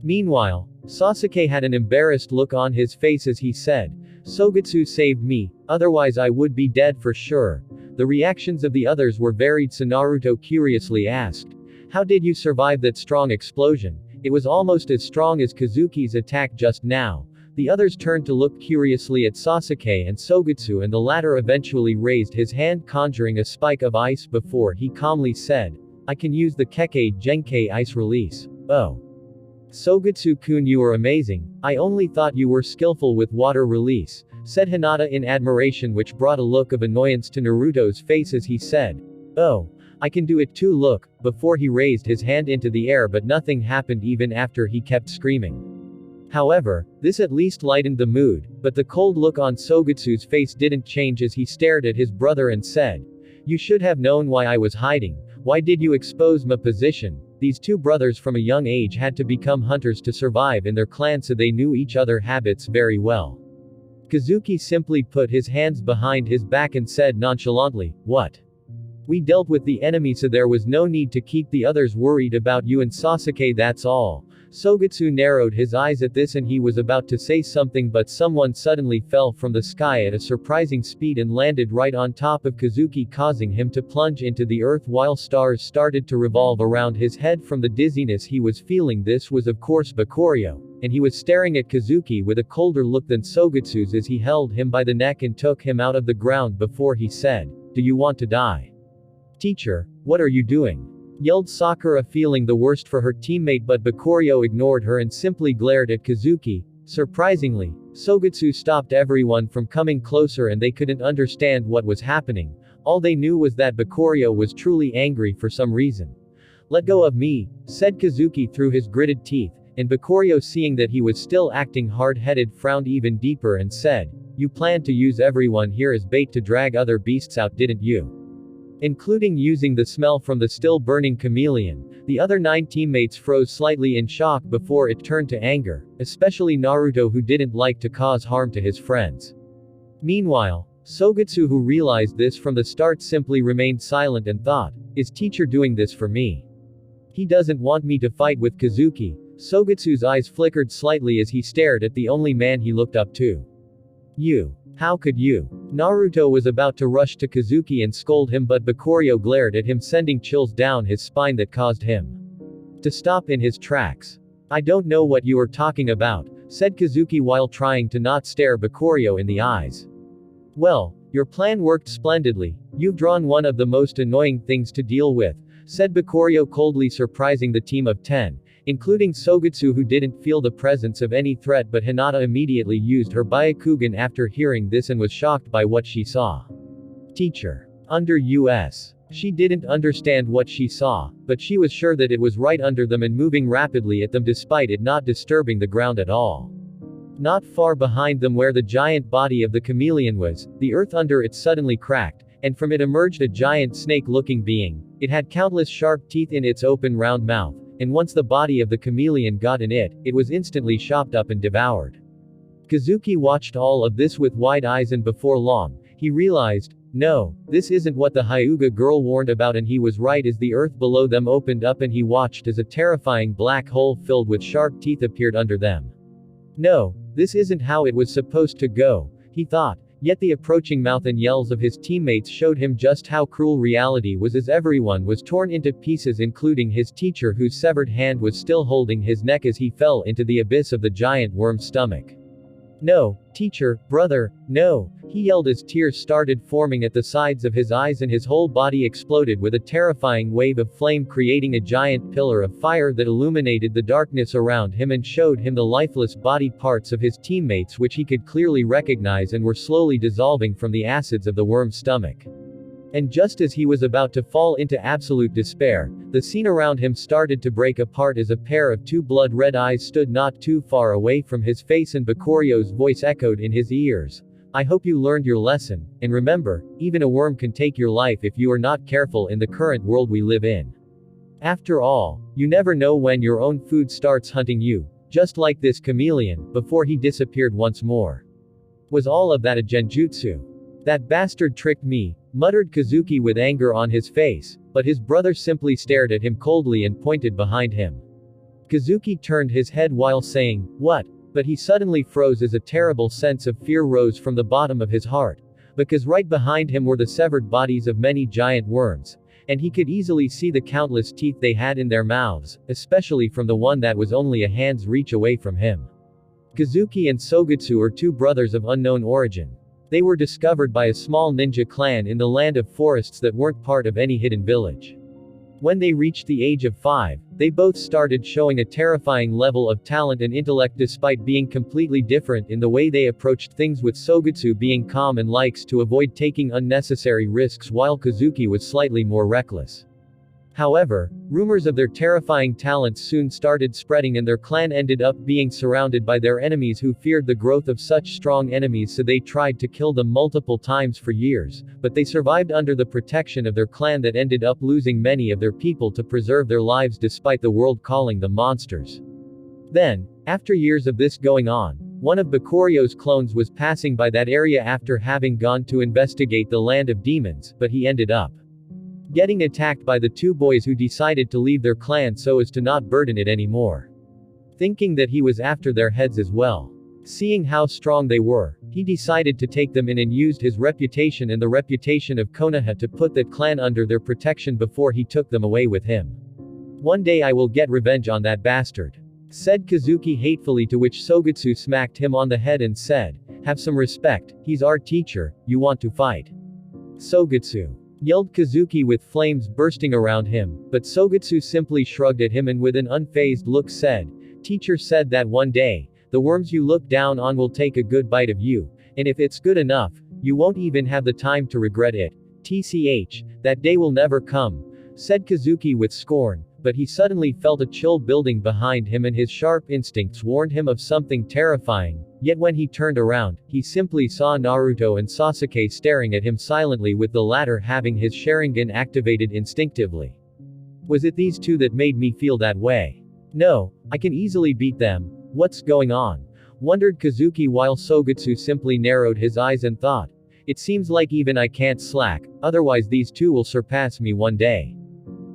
Meanwhile, Sasuke had an embarrassed look on his face as he said, "Sogutsu saved me, otherwise I would be dead for sure." The reactions of the others were varied, so Naruto curiously asked, "How did you survive that strong explosion? It was almost as strong as Kazuki's attack just now." The others turned to look curiously at Sasuke and Sogutsu, and the latter eventually raised his hand conjuring a spike of ice before he calmly said, "I can use the Kekkei Genkai ice release." "Oh. Sogutsu-kun, you are amazing. I only thought you were skillful with water release," said Hinata in admiration, which brought a look of annoyance to Naruto's face as he said, "Oh. I can do it too, look," before he raised his hand into the air, but nothing happened even after he kept screaming. However, this at least lightened the mood, but the cold look on Sogutsu's face didn't change as he stared at his brother and said, "You should have known why I was hiding. Why did you expose my position?" These two brothers from a young age had to become hunters to survive in their clan, so they knew each other's habits very well. Kazuki simply put his hands behind his back and said nonchalantly, "What? We dealt with the enemy, so there was no need to keep the others worried about you and Sasuke, that's all." Sogetsu narrowed his eyes at this and he was about to say something but someone suddenly fell from the sky at a surprising speed and landed right on top of Kazuki, causing him to plunge into the earth while stars started to revolve around his head from the dizziness he was feeling. This was of course Bakurio, and he was staring at Kazuki with a colder look than Sogetsu's as he held him by the neck and took him out of the ground before he said, "Do you want to die?" "Teacher, what are you doing?" yelled Sakura, feeling the worst for her teammate, but Bakurio ignored her and simply glared at Kazuki. Surprisingly, Sogetsu stopped everyone from coming closer and they couldn't understand what was happening. All they knew was that Bakurio was truly angry for some reason. "Let go of me," said Kazuki through his gritted teeth, and Bakurio, seeing that he was still acting hard-headed, frowned even deeper and said, "You planned to use everyone here as bait to drag other beasts out, didn't you? Including using the smell from the still-burning chameleon." The other 9 teammates froze slightly in shock before it turned to anger, especially Naruto, who didn't like to cause harm to his friends. Meanwhile, Sogetsu, who realized this from the start, simply remained silent and thought, "Is teacher doing this for me? He doesn't want me to fight with Kazuki." Sogetsu's eyes flickered slightly as he stared at the only man he looked up to. "You. How could you?" Naruto was about to rush to Kazuki and scold him, but Bakurio glared at him, sending chills down his spine that caused him to stop in his tracks. "I don't know what you are talking about," said Kazuki while trying to not stare Bakurio in the eyes. "Well, your plan worked splendidly. You've drawn one of the most annoying things to deal with," said Bakurio coldly, surprising the team of 10. Including Sogetsu, who didn't feel the presence of any threat, but Hinata immediately used her Byakugan after hearing this and was shocked by what she saw. "Teacher. Under us." She didn't understand what she saw, but she was sure that it was right under them and moving rapidly at them despite it not disturbing the ground at all. Not far behind them, where the giant body of the chameleon was, the earth under it suddenly cracked, and from it emerged a giant snake-looking being. It had countless sharp teeth in its open round mouth, and once the body of the chameleon got in it, it was instantly chopped up and devoured. Kazuki watched all of this with wide eyes, and before long, he realized, no, this isn't what the Hyuga girl warned about, and he was right as the earth below them opened up and he watched as a terrifying black hole filled with sharp teeth appeared under them. No, this isn't how it was supposed to go, he thought. Yet the approaching mouth and yells of his teammates showed him just how cruel reality was, as everyone was torn into pieces, including his teacher, whose severed hand was still holding his neck as he fell into the abyss of the giant worm's stomach. "No, teacher, brother, no," he yelled as tears started forming at the sides of his eyes and his whole body exploded with a terrifying wave of flame, creating a giant pillar of fire that illuminated the darkness around him and showed him the lifeless body parts of his teammates, which he could clearly recognize, and were slowly dissolving from the acids of the worm's stomach. And just as he was about to fall into absolute despair, the scene around him started to break apart as a pair of 2 blood-red eyes stood not too far away from his face, and Bakurio's voice echoed in his ears. "I hope you learned your lesson, and remember, even a worm can take your life if you are not careful in the current world we live in. After all, you never know when your own food starts hunting you, just like this chameleon," before he disappeared once more. "Was all of that a genjutsu? That bastard tricked me," muttered Kazuki with anger on his face, but his brother simply stared at him coldly and pointed behind him. Kazuki turned his head while saying, "What?" But he suddenly froze as a terrible sense of fear rose from the bottom of his heart. Because right behind him were the severed bodies of many giant worms, and he could easily see the countless teeth they had in their mouths, especially from the one that was only a hand's reach away from him. Kazuki and Sogetsu are 2 brothers of unknown origin. They were discovered by a small ninja clan in the land of forests that weren't part of any hidden village. When they reached the age of 5, they both started showing a terrifying level of talent and intellect despite being completely different in the way they approached things, with Sogetsu being calm and likes to avoid taking unnecessary risks while Kazuki was slightly more reckless. However, rumors of their terrifying talents soon started spreading, and their clan ended up being surrounded by their enemies who feared the growth of such strong enemies, so they tried to kill them multiple times for years, but they survived under the protection of their clan that ended up losing many of their people to preserve their lives despite the world calling them monsters. Then, after years of this going on, one of Bakurio's clones was passing by that area after having gone to investigate the land of demons, but he ended up getting attacked by the 2 boys who decided to leave their clan so as to not burden it anymore. thinking that he was after their heads as well. Seeing how strong they were, he decided to take them in and used his reputation and the reputation of Konoha to put that clan under their protection before he took them away with him. One day I will get revenge on that bastard, said Kazuki hatefully, to which Sogetsu smacked him on the head and said, "Have some respect, he's our teacher, you want to fight?" Sogetsu, yelled Kazuki with flames bursting around him, but Sogetsu simply shrugged at him and with an unfazed look said, "Teacher said that one day, the worms you look down on will take a good bite of you, and if it's good enough, you won't even have the time to regret it. TCH, that day will never come," said Kazuki with scorn, but he suddenly felt a chill building behind him and his sharp instincts warned him of something terrifying, yet when he turned around, he simply saw Naruto and Sasuke staring at him silently, with the latter having his Sharingan activated instinctively. Was it these two that made me feel that way? No, I can easily beat them. What's going on? Wondered Kazuki while Sogetsu simply narrowed his eyes and thought. It seems like even I can't slack, otherwise these two will surpass me one day.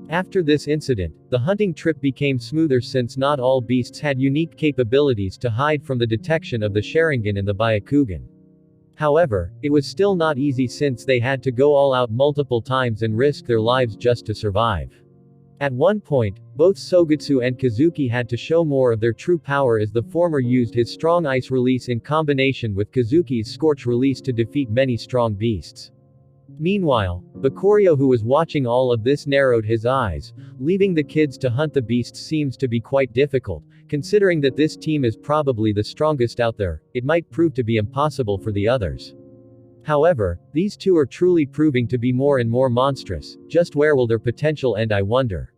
After this incident, the hunting trip became smoother since not all beasts had unique capabilities to hide from the detection of the Sharingan and the Byakugan. However, it was still not easy since they had to go all out multiple times and risk their lives just to survive. At one point, both Sogetsu and Kazuki had to show more of their true power as the former used his strong ice release in combination with Kazuki's scorch release to defeat many strong beasts. Meanwhile, Bakurio, who was watching all of this, narrowed his eyes. Leaving the kids to hunt the beasts seems to be quite difficult. Considering that this team is probably the strongest out there, it might prove to be impossible for the others. However, these two are truly proving to be more and more monstrous. Just where will their potential end, I wonder?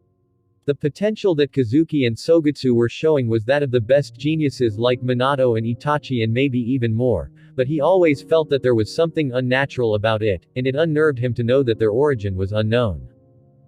The potential that Kazuki and Sogetsu were showing was that of the best geniuses like Minato and Itachi and maybe even more, but he always felt that there was something unnatural about it, and it unnerved him to know that their origin was unknown.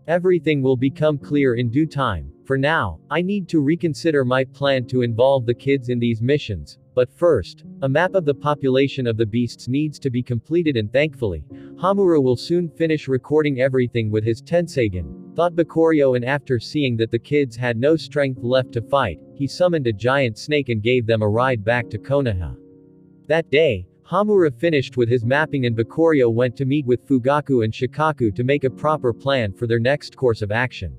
Everything will become clear in due time. For now, I need to reconsider my plan to involve the kids in these missions. But first, a map of the population of the beasts needs to be completed, and thankfully, Hamura will soon finish recording everything with his Tenseigan, thought Bakurio, and after seeing that the kids had no strength left to fight, he summoned a giant snake and gave them a ride back to Konoha. That day, Hamura finished with his mapping and Bakurio went to meet with Fugaku and Shikaku to make a proper plan for their next course of action.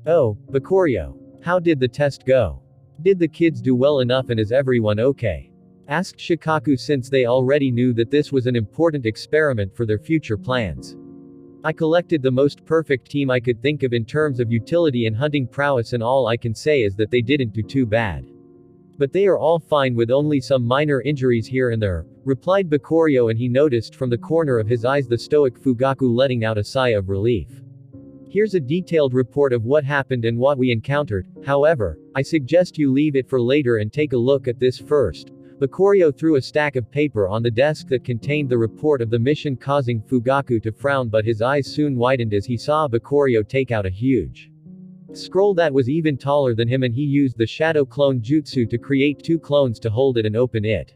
"Oh, Bakurio. How did the test go? Did the kids do well enough and is everyone okay?" asked Shikaku, since they already knew that this was an important experiment for their future plans. "I collected the most perfect team I could think of in terms of utility and hunting prowess, and all I can say is that they didn't do too bad. But they are all fine with only some minor injuries here and there," replied Bakurio, and he noticed from the corner of his eyes the stoic Fugaku letting out a sigh of relief. "Here's a detailed report of what happened and what we encountered. However, I suggest you leave it for later and take a look at this first." Bakurio threw a stack of paper on the desk that contained the report of the mission, causing Fugaku to frown, but his eyes soon widened as he saw Bakurio take out a huge scroll that was even taller than him, and he used the shadow clone jutsu to create two clones to hold it and open it.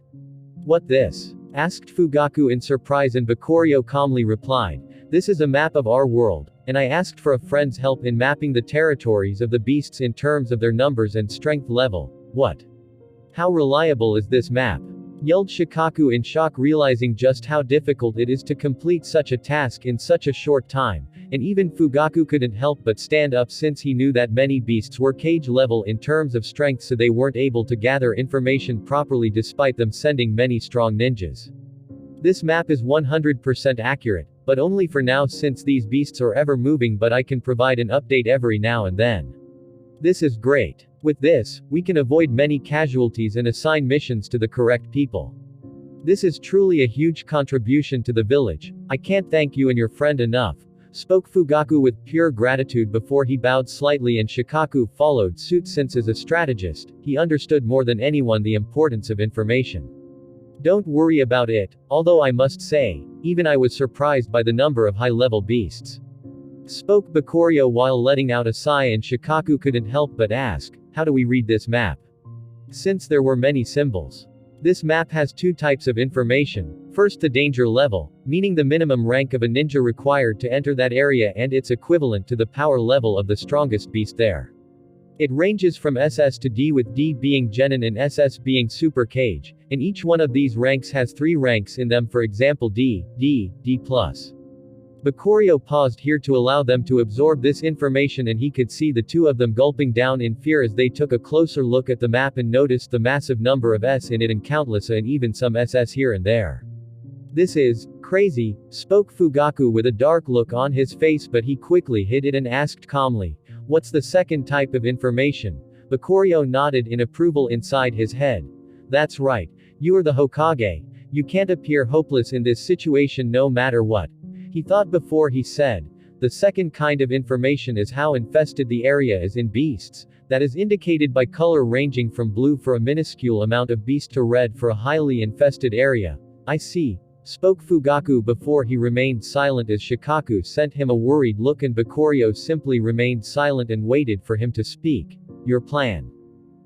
"What this?" asked Fugaku in surprise, and Bakurio calmly replied, "This is a map of our world, and I asked for a friend's help in mapping the territories of the beasts in terms of their numbers and strength level." "What? How reliable is this map?" yelled Shikaku in shock, realizing just how difficult it is to complete such a task in such a short time, and even Fugaku couldn't help but stand up since he knew that many beasts were cage level in terms of strength, so they weren't able to gather information properly despite them sending many strong ninjas. "This map is 100% accurate, but only for now since these beasts are ever moving, but I can provide an update every now and then. This is great. With this, we can avoid many casualties and assign missions to the correct people. This is truly a huge contribution to the village. I can't thank you and your friend enough," spoke Fugaku with pure gratitude before he bowed slightly, and Shikaku followed suit since as a strategist, he understood more than anyone the importance of information. "Don't worry about it, although I must say, even I was surprised by the number of high-level beasts," spoke Bakurio while letting out a sigh, and Shikaku couldn't help but ask, "How do we read this map?" Since there were many symbols. This map has two types of information. First, the danger level, meaning the minimum rank of a ninja required to enter that area and its equivalent to the power level of the strongest beast there. It ranges from SS to D, with D being Genin and SS being Super Cage, and each one of these ranks has 3 ranks in them, for example D, D, D+. Bakurio paused here to allow them to absorb this information, and he could see the two of them gulping down in fear as they took a closer look at the map and noticed the massive number of S in it and countless A and even some SS here and there. "This is crazy," spoke Fugaku with a dark look on his face, but he quickly hid it and asked calmly, "What's the second type of information?" Bakurio nodded in approval inside his head. "That's right. You're the Hokage. You can't appear hopeless in this situation no matter what," he thought before he said. "The second kind of information is how infested the area is in beasts. That is indicated by color ranging from blue for a minuscule amount of beast to red for a highly infested area." "I see," spoke Fugaku before he remained silent as Shikaku sent him a worried look, and Bakurio simply remained silent and waited for him to speak. "Your plan.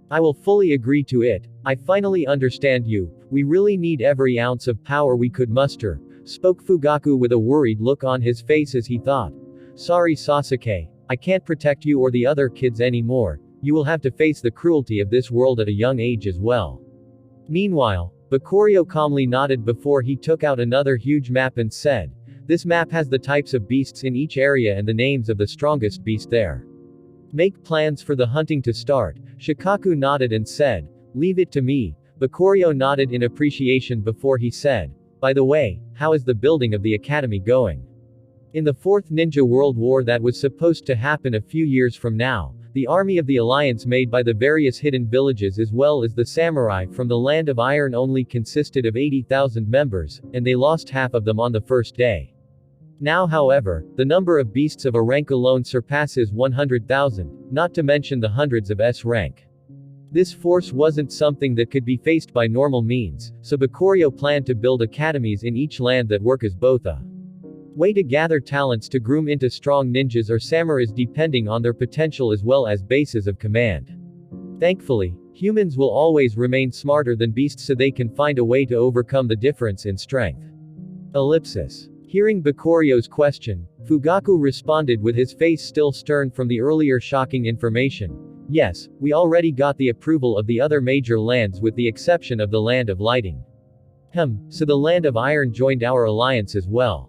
I will fully agree to it. I finally understand you. We really need every ounce of power we could muster," spoke Fugaku with a worried look on his face as he thought. "Sorry Sasuke. I can't protect you or the other kids anymore. You will have to face the cruelty of this world at a young age as well." Meanwhile, Bakurio calmly nodded before he took out another huge map and said, "This map has the types of beasts in each area and the names of the strongest beast there. Make plans for the hunting to start." Shikaku nodded and said, "Leave it to me." Bakurio nodded in appreciation before he said, "By the way, how is the building of the academy going?" In the Fourth Ninja World War that was supposed to happen a few years from now, the army of the alliance made by the various hidden villages as well as the samurai from the Land of Iron only consisted of 80,000 members, and they lost half of them on the first day. Now however, the number of beasts of a rank alone surpasses 100,000, not to mention the hundreds of S rank. This force wasn't something that could be faced by normal means, so Bakurio planned to build academies in each land that work as both a way to gather talents to groom into strong ninjas or samurais depending on their potential as well as bases of command. Thankfully, humans will always remain smarter than beasts, so they can find a way to overcome the difference in strength. Ellipsis. Hearing Bakurio's question, Fugaku responded with his face still stern from the earlier shocking information. "Yes, we already got the approval of the other major lands with the exception of the Land of Lighting." So the Land of Iron joined our alliance as well?"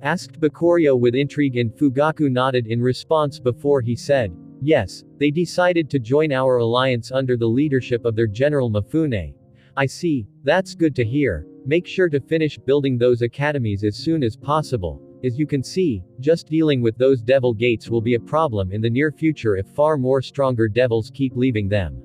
asked Bakurio with intrigue, and Fugaku nodded in response before he said, "Yes, they decided to join our alliance under the leadership of their General Mifune." "I see, that's good to hear. Make sure to finish building those academies as soon as possible. As you can see, just dealing with those devil gates will be a problem in the near future if far more stronger devils keep leaving them.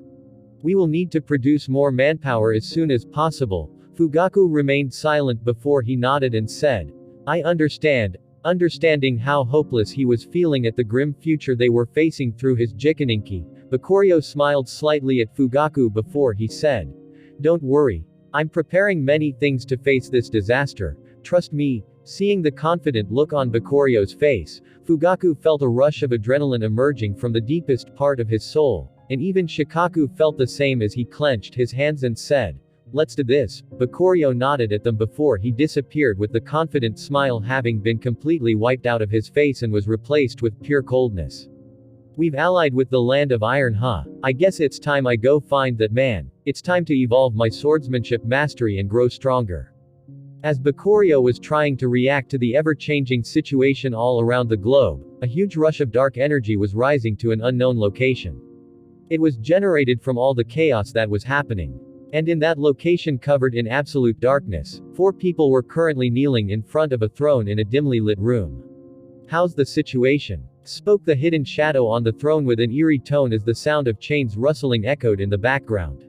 We will need to produce more manpower as soon as possible." Fugaku remained silent before he nodded and said, "I understand." Understanding how hopeless he was feeling at the grim future they were facing through his Jikaninki, Bakurio smiled slightly at Fugaku before he said, "Don't worry. I'm preparing many things to face this disaster. Trust me." Seeing the confident look on Bakurio's face, Fugaku felt a rush of adrenaline emerging from the deepest part of his soul, and even Shikaku felt the same as he clenched his hands and said, "Let's do this." Bakurio nodded at them before he disappeared with the confident smile having been completely wiped out of his face and was replaced with pure coldness. "We've allied with the Land of Iron, huh? I guess it's time I go find that man. It's time to evolve my swordsmanship mastery and grow stronger." As Bakurio was trying to react to the ever-changing situation all around the globe, a huge rush of dark energy was rising to an unknown location. It was generated from all the chaos that was happening. And in that location covered in absolute darkness, 4 people were currently kneeling in front of a throne in a dimly lit room. "How's the situation?" spoke the hidden shadow on the throne with an eerie tone as the sound of chains rustling echoed in the background.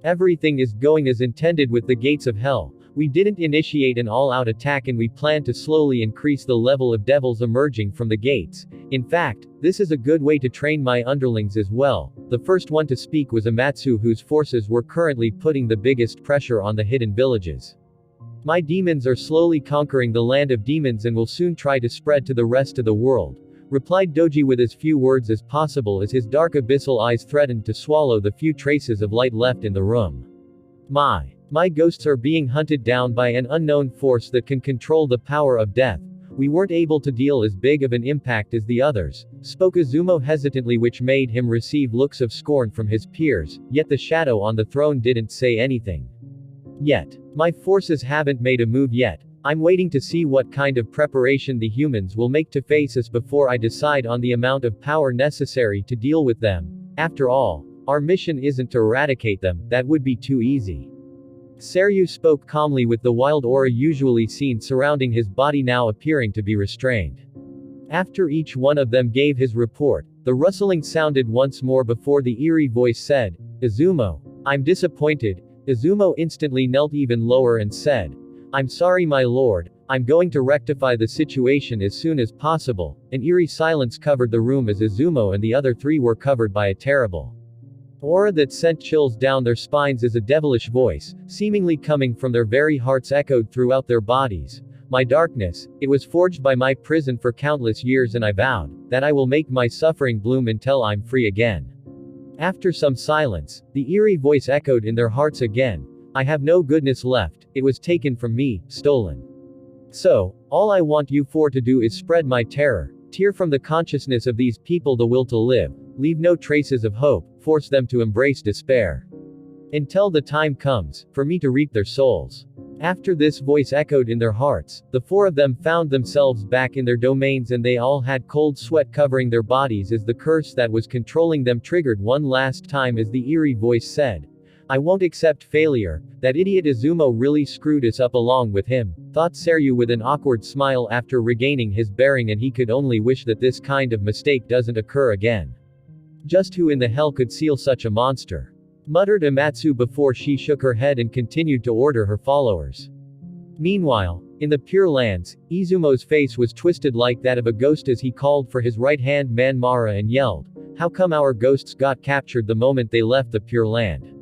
"Everything is going as intended with the gates of hell. We didn't initiate an all-out attack and we plan to slowly increase the level of devils emerging from the gates. In fact, this is a good way to train my underlings as well." The first one to speak was Amatsu, whose forces were currently putting the biggest pressure on the hidden villages. "My demons are slowly conquering the land of demons and will soon try to spread to the rest of the world," replied Doji with as few words as possible as his dark abyssal eyes threatened to swallow the few traces of light left in the room. My ghosts are being hunted down by an unknown force that can control the power of death. We weren't able to deal as big of an impact as the others, spoke Izumo hesitantly, which made him receive looks of scorn from his peers, yet the shadow on the throne didn't say anything. Yet. My forces haven't made a move yet. I'm waiting to see what kind of preparation the humans will make to face us before I decide on the amount of power necessary to deal with them. After all, our mission isn't to eradicate them, that would be too easy. Seryu spoke calmly, with the wild aura usually seen surrounding his body now appearing to be restrained. After each one of them gave his report, the rustling sounded once more before the eerie voice said, "Izumo, I'm disappointed." Izumo instantly knelt even lower and said, "I'm sorry, my lord, I'm going to rectify the situation as soon as possible." An eerie silence covered the room as Izumo and the other three were covered by a terrible aura that sent chills down their spines as a devilish voice, seemingly coming from their very hearts, echoed throughout their bodies. "My darkness, it was forged by my prison for countless years, and I vowed that I will make my suffering bloom until I'm free again." After some silence, the eerie voice echoed in their hearts again, "I have no goodness left, it was taken from me, stolen. So, all I want you for to do is spread my terror, tear from the consciousness of these people the will to live, leave no traces of hope, force them to embrace despair. Until the time comes, for me to reap their souls." After this voice echoed in their hearts, the four of them found themselves back in their domains, and they all had cold sweat covering their bodies as the curse that was controlling them triggered one last time as the eerie voice said, "I won't accept failure. That idiot Izumo really screwed us up along with him," thought Seryu with an awkward smile after regaining his bearing, and he could only wish that this kind of mistake doesn't occur again. Just who in the hell could seal such a monster? Muttered Amatsu before she shook her head and continued to order her followers. Meanwhile, in the Pure Lands, Izumo's face was twisted like that of a ghost as he called for his right-hand man Mara and yelled, "How come our ghosts got captured the moment they left the Pure Land?"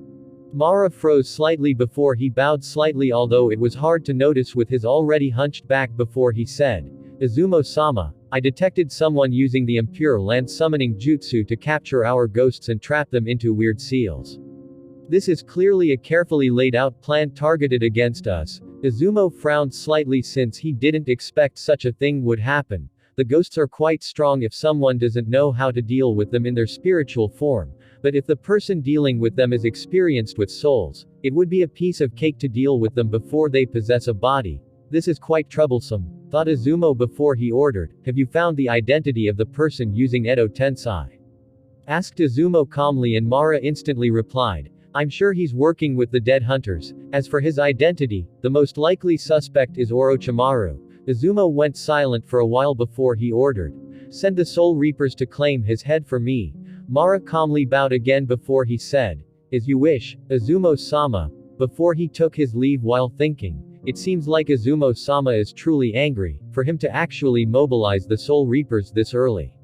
Mara froze slightly before he bowed slightly, although it was hard to notice with his already hunched back, before he said, "Izumo-sama, I detected someone using the impure land summoning jutsu to capture our ghosts and trap them into weird seals. This is clearly a carefully laid out plan targeted against us." Izumo frowned slightly since he didn't expect such a thing would happen. The ghosts are quite strong if someone doesn't know how to deal with them in their spiritual form, but if the person dealing with them is experienced with souls, it would be a piece of cake to deal with them before they possess a body. This is quite troublesome, thought Izumo before he ordered, "Have you found the identity of the person using Edo Tensai?" Asked Izumo calmly, and Mara instantly replied, "I'm sure he's working with the dead hunters. As for his identity, the most likely suspect is Orochimaru." Izumo went silent for a while before he ordered, "Send the Soul Reapers to claim his head for me." Mara calmly bowed again before he said, "As you wish, Izumo-sama." Before he took his leave while thinking, it seems like Izumo-sama is truly angry, for him to actually mobilize the Soul Reapers this early.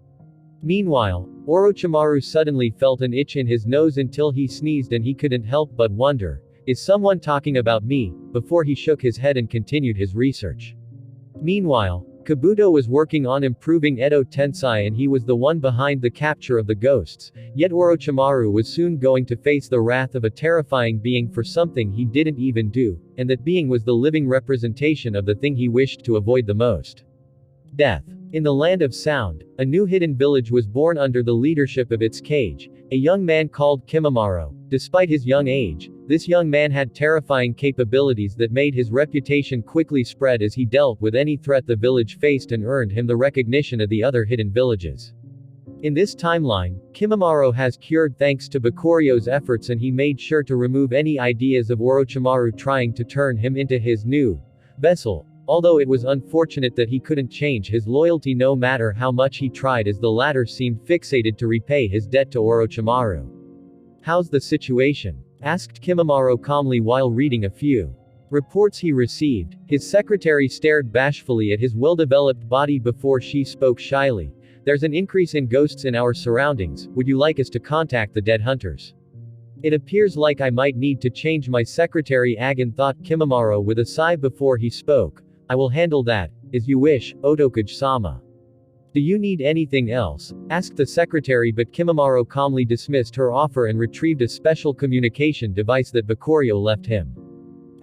Meanwhile, Orochimaru suddenly felt an itch in his nose until he sneezed, and he couldn't help but wonder, "Is someone talking about me?" before he shook his head and continued his research. Meanwhile, Kabuto was working on improving Edo Tensai, and he was the one behind the capture of the ghosts, yet Orochimaru was soon going to face the wrath of a terrifying being for something he didn't even do, and that being was the living representation of the thing he wished to avoid the most. Death. In the Land of Sound, a new hidden village was born under the leadership of its Kage, a young man called Kimimaro. Despite his young age, this young man had terrifying capabilities that made his reputation quickly spread as he dealt with any threat the village faced and earned him the recognition of the other hidden villages. In this timeline, Kimimaro has cured thanks to Bakurio's efforts, and he made sure to remove any ideas of Orochimaru trying to turn him into his new vessel. Although it was unfortunate that he couldn't change his loyalty no matter how much he tried, as the latter seemed fixated to repay his debt to Orochimaru. "How's the situation?" asked Kimimaro calmly while reading a few reports he received. His secretary stared bashfully at his well-developed body before she spoke shyly. "There's an increase in ghosts in our surroundings. Would you like us to contact the dead hunters?" "It appears like I might need to change my secretary," Agon thought Kimimaro with a sigh before he spoke. "I will handle that. As you wish, Otokage-sama." "Do you need anything else?" asked the secretary, but Kimimaro calmly dismissed her offer and retrieved a special communication device that Bakurio left him.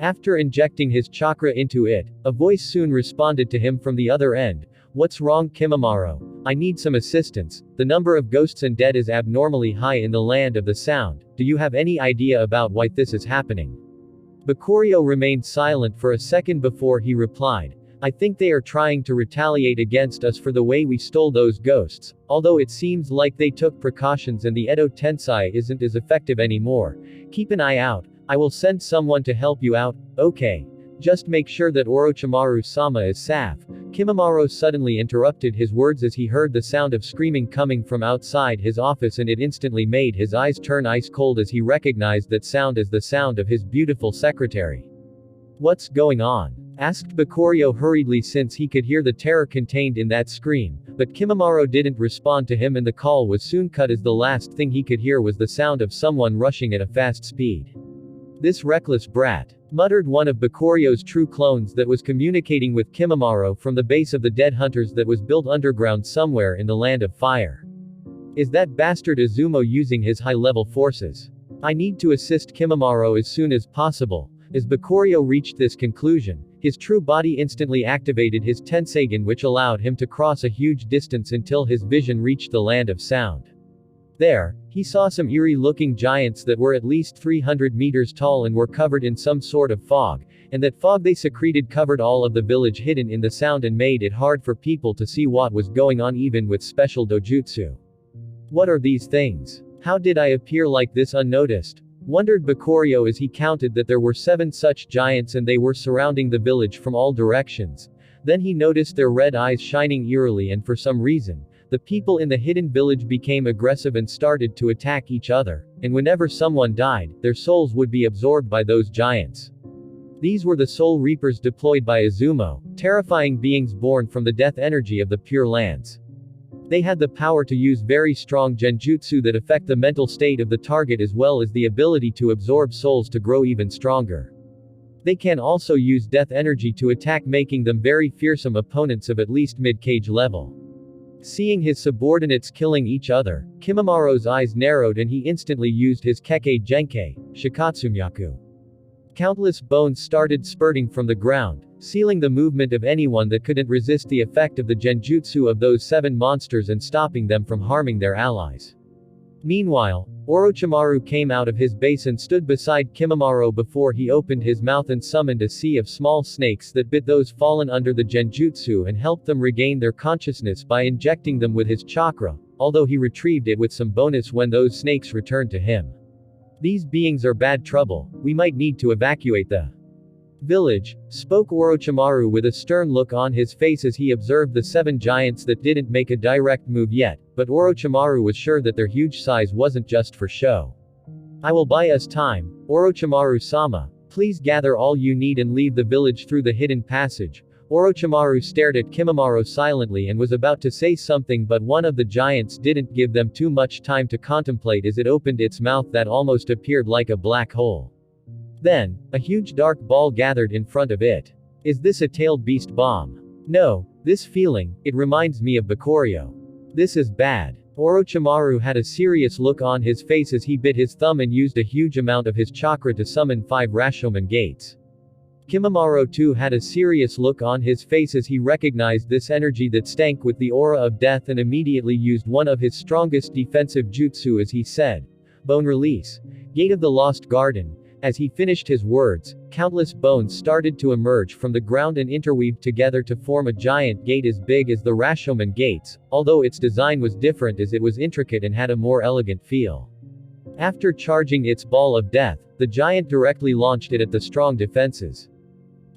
After injecting his chakra into it, a voice soon responded to him from the other end. What's wrong, Kimimaro? I need some assistance. The number of ghosts and dead is abnormally high in the land of the sound. Do you have any idea about why this is happening? Bakurio remained silent for a second before he replied. I think they are trying to retaliate against us for the way we stole those ghosts, although it seems like they took precautions and the Edo Tensei isn't as effective anymore. Keep an eye out. I will send someone to help you out, okay? Just make sure that Orochimaru-sama is safe. Kimimaro suddenly interrupted his words as he heard the sound of screaming coming from outside his office, and it instantly made his eyes turn ice cold as he recognized that sound as the sound of his beautiful secretary. What's going on? Asked Bakurio hurriedly, since he could hear the terror contained in that scream, but Kimimaro didn't respond to him and the call was soon cut as the last thing he could hear was the sound of someone rushing at a fast speed. This reckless brat, muttered one of Bakurio's true clones that was communicating with Kimimaro from the base of the dead hunters that was built underground somewhere in the land of fire. Is that bastard Izumo using his high-level forces? I need to assist Kimimaro as soon as possible. As Bakurio reached this conclusion, his true body instantly activated his Tenseigen, which allowed him to cross a huge distance until his vision reached the land of sound. There, he saw some eerie-looking giants that were at least 300 meters tall and were covered in some sort of fog, and that fog they secreted covered all of the village hidden in the sound and made it hard for people to see what was going on even with special dojutsu. What are these things? How did I appear like this unnoticed? Wondered Bakurio as he counted that there were 7 such giants and they were surrounding the village from all directions. Then he noticed their red eyes shining eerily, and for some reason, the people in the hidden village became aggressive and started to attack each other, and whenever someone died, their souls would be absorbed by those giants. These were the Soul Reapers deployed by Izumo, terrifying beings born from the death energy of the Pure Lands. They had the power to use very strong genjutsu that affect the mental state of the target as well as the ability to absorb souls to grow even stronger. They can also use death energy to attack, making them very fearsome opponents of at least mid-cage level. Seeing his subordinates killing each other, Kimimaro's eyes narrowed and he instantly used his Kekkei Genkei, Shikatsumyaku. Countless bones started spurting from the ground, sealing the movement of anyone that couldn't resist the effect of the genjutsu of those 7 monsters and stopping them from harming their allies. Meanwhile, Orochimaru came out of his base and stood beside Kimimaro before he opened his mouth and summoned a sea of small snakes that bit those fallen under the genjutsu and helped them regain their consciousness by injecting them with his chakra, although he retrieved it with some bonus when those snakes returned to him. These beings are bad trouble, we might need to evacuate the village, spoke Orochimaru with a stern look on his face as he observed the 7 giants that didn't make a direct move yet, but Orochimaru was sure that their huge size wasn't just for show. I will buy us time, Orochimaru-sama. Please gather all you need and leave the village through the hidden passage. Orochimaru stared at Kimimaro silently and was about to say something, but one of the giants didn't give them too much time to contemplate as it opened its mouth that almost appeared like a black hole. Then, a huge dark ball gathered in front of it. Is this a tailed beast bomb? No, this feeling, it reminds me of Bakurio. This is bad. Orochimaru had a serious look on his face as he bit his thumb and used a huge amount of his chakra to summon 5 Rashomon gates. Kimimaro too had a serious look on his face as he recognized this energy that stank with the aura of death and immediately used one of his strongest defensive jutsu as he said, Bone Release. Gate of the Lost Garden. As he finished his words, countless bones started to emerge from the ground and interweaved together to form a giant gate as big as the Rashomon gates, although its design was different as it was intricate and had a more elegant feel. After charging its ball of death, the giant directly launched it at the strong defenses.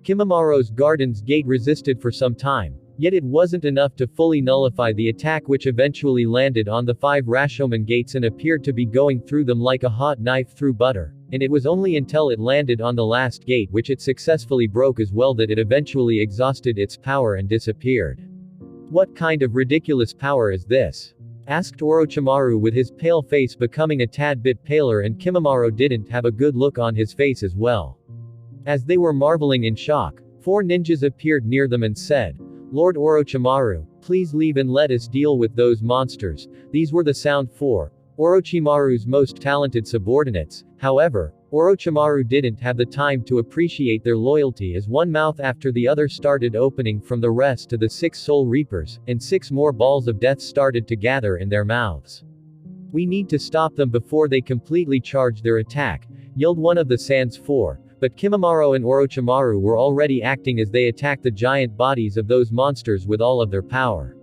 Kimimaro's garden's gate resisted for some time, yet it wasn't enough to fully nullify the attack, which eventually landed on the 5 Rashomon gates and appeared to be going through them like a hot knife through butter. And it was only until it landed on the last gate which it successfully broke as well that it eventually exhausted its power and disappeared. What kind of ridiculous power is this? Asked Orochimaru with his pale face becoming a tad bit paler, and Kimimaro didn't have a good look on his face as well. As they were marveling in shock, 4 ninjas appeared near them and said, Lord Orochimaru, please leave and let us deal with those monsters. These were the Sound 4. Orochimaru's most talented subordinates. However, Orochimaru didn't have the time to appreciate their loyalty as one mouth after the other started opening from the rest to the 6 Soul Reapers, and 6 more balls of death started to gather in their mouths. "We need to stop them before they completely charge their attack," yelled one of the Sans 4, but Kimimaro and Orochimaru were already acting as they attacked the giant bodies of those monsters with all of their power.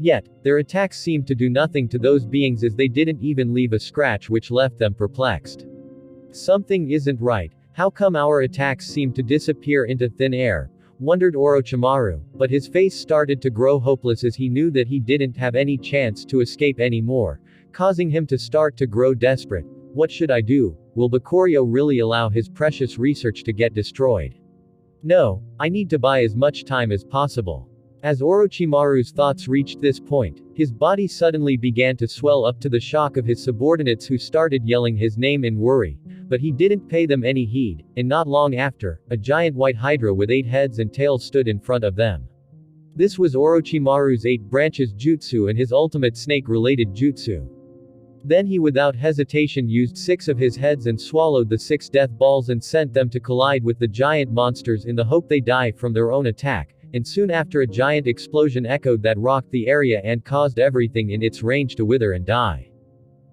Yet, their attacks seemed to do nothing to those beings as they didn't even leave a scratch, which left them perplexed. "Something isn't right. How come our attacks seem to disappear into thin air?" wondered Orochimaru, but his face started to grow hopeless as he knew that he didn't have any chance to escape anymore, causing him to start to grow desperate. "What should I do? Will Bakurio really allow his precious research to get destroyed? No, I need to buy as much time as possible." As Orochimaru's thoughts reached this point, his body suddenly began to swell up to the shock of his subordinates who started yelling his name in worry, but he didn't pay them any heed, and not long after, a giant white hydra with 8 heads and tails stood in front of them. This was Orochimaru's 8 branches jutsu and his ultimate snake-related jutsu. Then he without hesitation used 6 of his heads and swallowed the 6 death balls and sent them to collide with the giant monsters in the hope they die from their own attack, and soon after a giant explosion echoed that rocked the area and caused everything in its range to wither and die.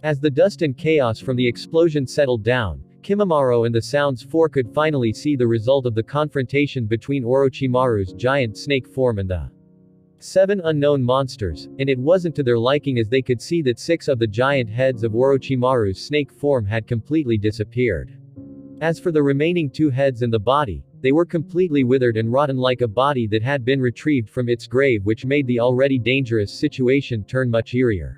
As the dust and chaos from the explosion settled down, Kimimaro and the Sounds 4 could finally see the result of the confrontation between Orochimaru's giant snake form and the 7 unknown monsters, and it wasn't to their liking as they could see that 6 of the giant heads of Orochimaru's snake form had completely disappeared. As for the remaining 2 heads and the body, they were completely withered and rotten like a body that had been retrieved from its grave, which made the already dangerous situation turn much eerier.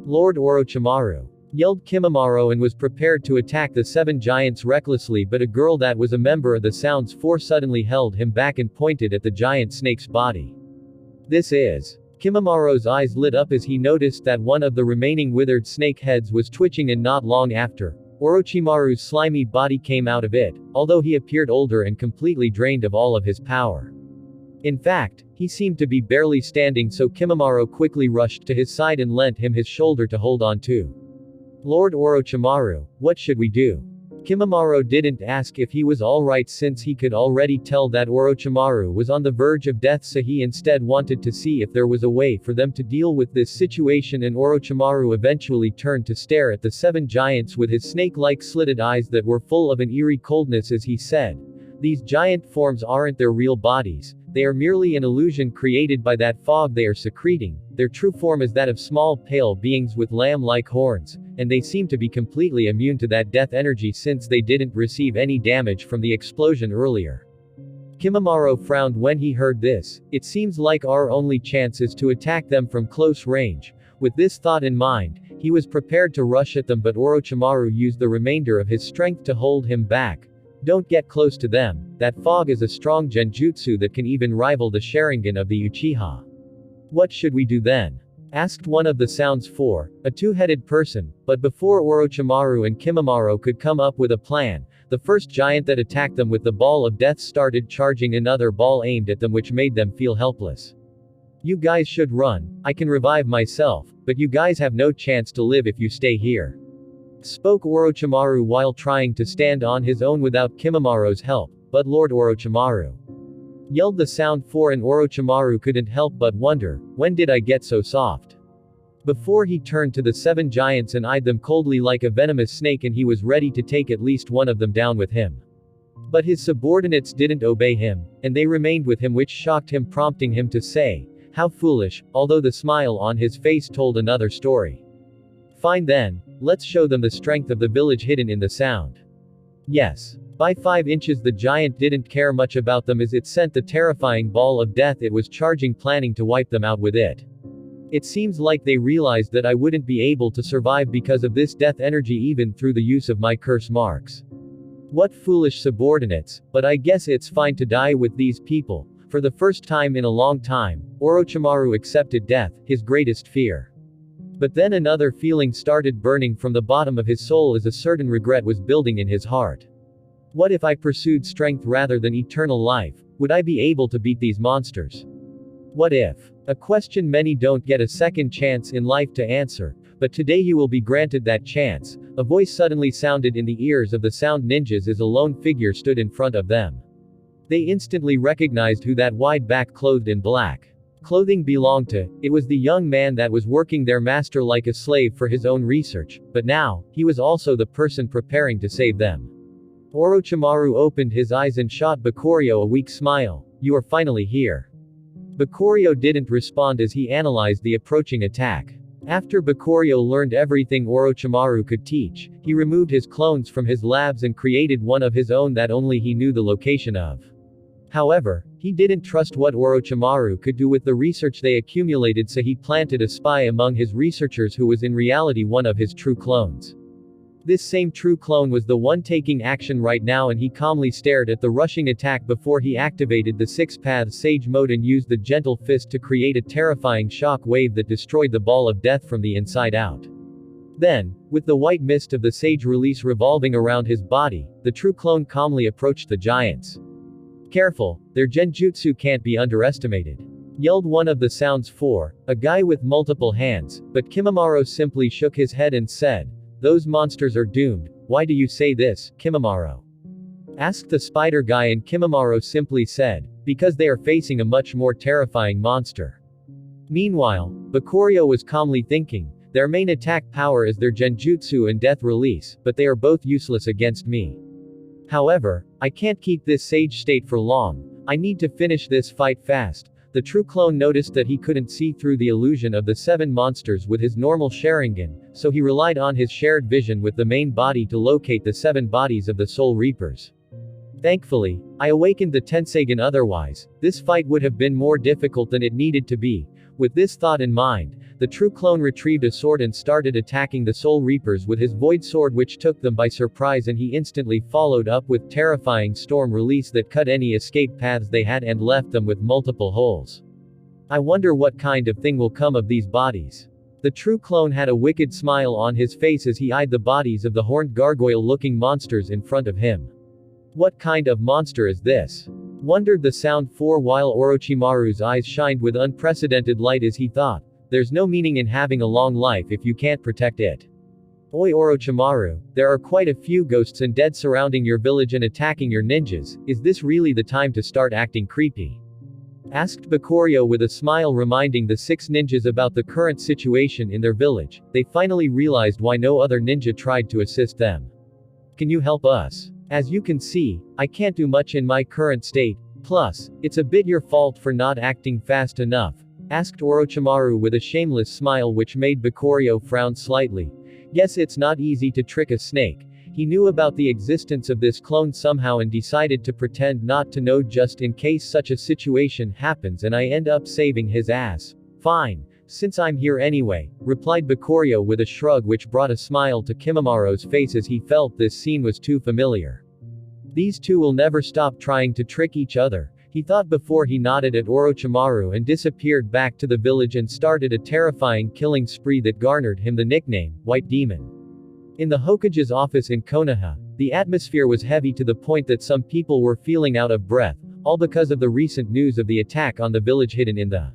"Lord Orochimaru!" yelled Kimimaro and was prepared to attack the 7 giants recklessly, but a girl that was a member of the Sounds 4 suddenly held him back and pointed at the giant snake's body. "This is..." Kimimaro's eyes lit up as he noticed that one of the remaining withered snake heads was twitching, and not long after, Orochimaru's slimy body came out of it, although he appeared older and completely drained of all of his power. In fact, he seemed to be barely standing, so Kimimaro quickly rushed to his side and lent him his shoulder to hold on to. "Lord Orochimaru, what should we do?" Kimimaro didn't ask if he was alright since he could already tell that Orochimaru was on the verge of death, so he instead wanted to see if there was a way for them to deal with this situation, and Orochimaru eventually turned to stare at the 7 giants with his snake-like slitted eyes that were full of an eerie coldness as he said, "These giant forms aren't their real bodies, they are merely an illusion created by that fog they are secreting. Their true form is that of small, pale beings with lamb-like horns, and they seem to be completely immune to that death energy since they didn't receive any damage from the explosion earlier." Kimimaro frowned when he heard this. "It seems like our only chance is to attack them from close range." With this thought in mind, he was prepared to rush at them, but Orochimaru used the remainder of his strength to hold him back. "Don't get close to them. That fog is a strong genjutsu that can even rival the Sharingan of the Uchiha." "What should we do then?" asked one of the Sounds 4, a 2-headed person, but before Orochimaru and Kimimaro could come up with a plan, the first giant that attacked them with the ball of death started charging another ball aimed at them, which made them feel helpless. "You guys should run. I can revive myself, but you guys have no chance to live if you stay here," spoke Orochimaru while trying to stand on his own without Kimimaro's help. "But Lord Orochimaru," yelled the Sound 4, and Orochimaru couldn't help but wonder, when did I get so soft? Before he turned to the 7 giants and eyed them coldly like a venomous snake, and he was ready to take at least one of them down with him. But his subordinates didn't obey him, and they remained with him, which shocked him, prompting him to say, "How foolish," although the smile on his face told another story. "Fine then, let's show them the strength of the village hidden in the sound." Yes. By 5 inches, the giant didn't care much about them as it sent the terrifying ball of death it was charging, planning to wipe them out with it. "It seems like they realized that I wouldn't be able to survive because of this death energy even through the use of my curse marks. What foolish subordinates, but I guess it's fine to die with these people." For the first time in a long time, Orochimaru accepted death, his greatest fear. But then another feeling started burning from the bottom of his soul as a certain regret was building in his heart. What if I pursued strength rather than eternal life? Would I be able to beat these monsters? What if? A question many don't get a second chance in life to answer, But today you will be granted that chance. A voice suddenly sounded in the ears of the sound ninjas as a lone figure stood in front of them. They instantly recognized who that wide back clothed in black clothing belonged to. It was the young man that was working their master like a slave for his own research, but now, he was also the person preparing to save them. Orochimaru opened his eyes and shot Bakurio a weak smile. You are finally here. Bakurio didn't respond as he analyzed the approaching attack. After Bakurio learned everything Orochimaru could teach, he removed his clones from his labs and created one of his own that only he knew the location of. However, he didn't trust what Orochimaru could do with the research they accumulated, so he planted a spy among his researchers who was in reality one of his true clones. This same true clone was the one taking action right now, and he calmly stared at the rushing attack before he activated the Six Paths Sage mode and used the Gentle Fist to create a terrifying shock wave that destroyed the ball of death from the inside out. Then, with the white mist of the Sage release revolving around his body, the true clone calmly approached the giants. Careful, their genjutsu can't be underestimated, yelled one of the Sounds Four, a guy with multiple hands, but Kimimaro simply shook his head and said, those monsters are doomed. Why do you say this, Kimimaro? Asked the spider guy, and Kimimaro simply said, because they are facing a much more terrifying monster. Meanwhile, Bakurio was calmly thinking, their main attack power is their genjutsu and death release, but they are both useless against me. However, I can't keep this sage state for long. I need to finish this fight fast. The true clone noticed that he couldn't see through the illusion of the seven monsters with his normal Sharingan, so he relied on his shared vision with the main body to locate the seven bodies of the Soul Reapers. Thankfully, I awakened the Tensegan, otherwise, this fight would have been more difficult than it needed to be. With this thought in mind, the true clone retrieved a sword and started attacking the Soul Reapers with his Void Sword, which took them by surprise, and he instantly followed up with terrifying storm release that cut any escape paths they had and left them with multiple holes. I wonder what kind of thing will come of these bodies. The true clone had a wicked smile on his face as he eyed the bodies of the horned gargoyle-looking monsters in front of him. What kind of monster is this? Wondered the Sound Four, while Orochimaru's eyes shined with unprecedented light as he thought, there's no meaning in having a long life if you can't protect it. Oi Orochimaru, there are quite a few ghosts and dead surrounding your village and attacking your ninjas. Is this really the time to start acting creepy? Asked Bakurio with a smile, reminding the six ninjas about the current situation in their village. They finally realized why no other ninja tried to assist them. Can you help us? As you can see, I can't do much in my current state. Plus, it's a bit your fault for not acting fast enough. Asked Orochimaru with a shameless smile which made Bakurio frown slightly. Yes, it's not easy to trick a snake. He knew about the existence of this clone somehow and decided to pretend not to know just in case such a situation happens and I end up saving his ass. Fine. Since I'm here anyway, replied Bakurio with a shrug which brought a smile to Kimimaro's face as he felt this scene was too familiar. These two will never stop trying to trick each other, he thought before he nodded at Orochimaru and disappeared back to the village and started a terrifying killing spree that garnered him the nickname, White Demon. In the Hokage's office in Konoha, the atmosphere was heavy to the point that some people were feeling out of breath, all because of the recent news of the attack on the village hidden in the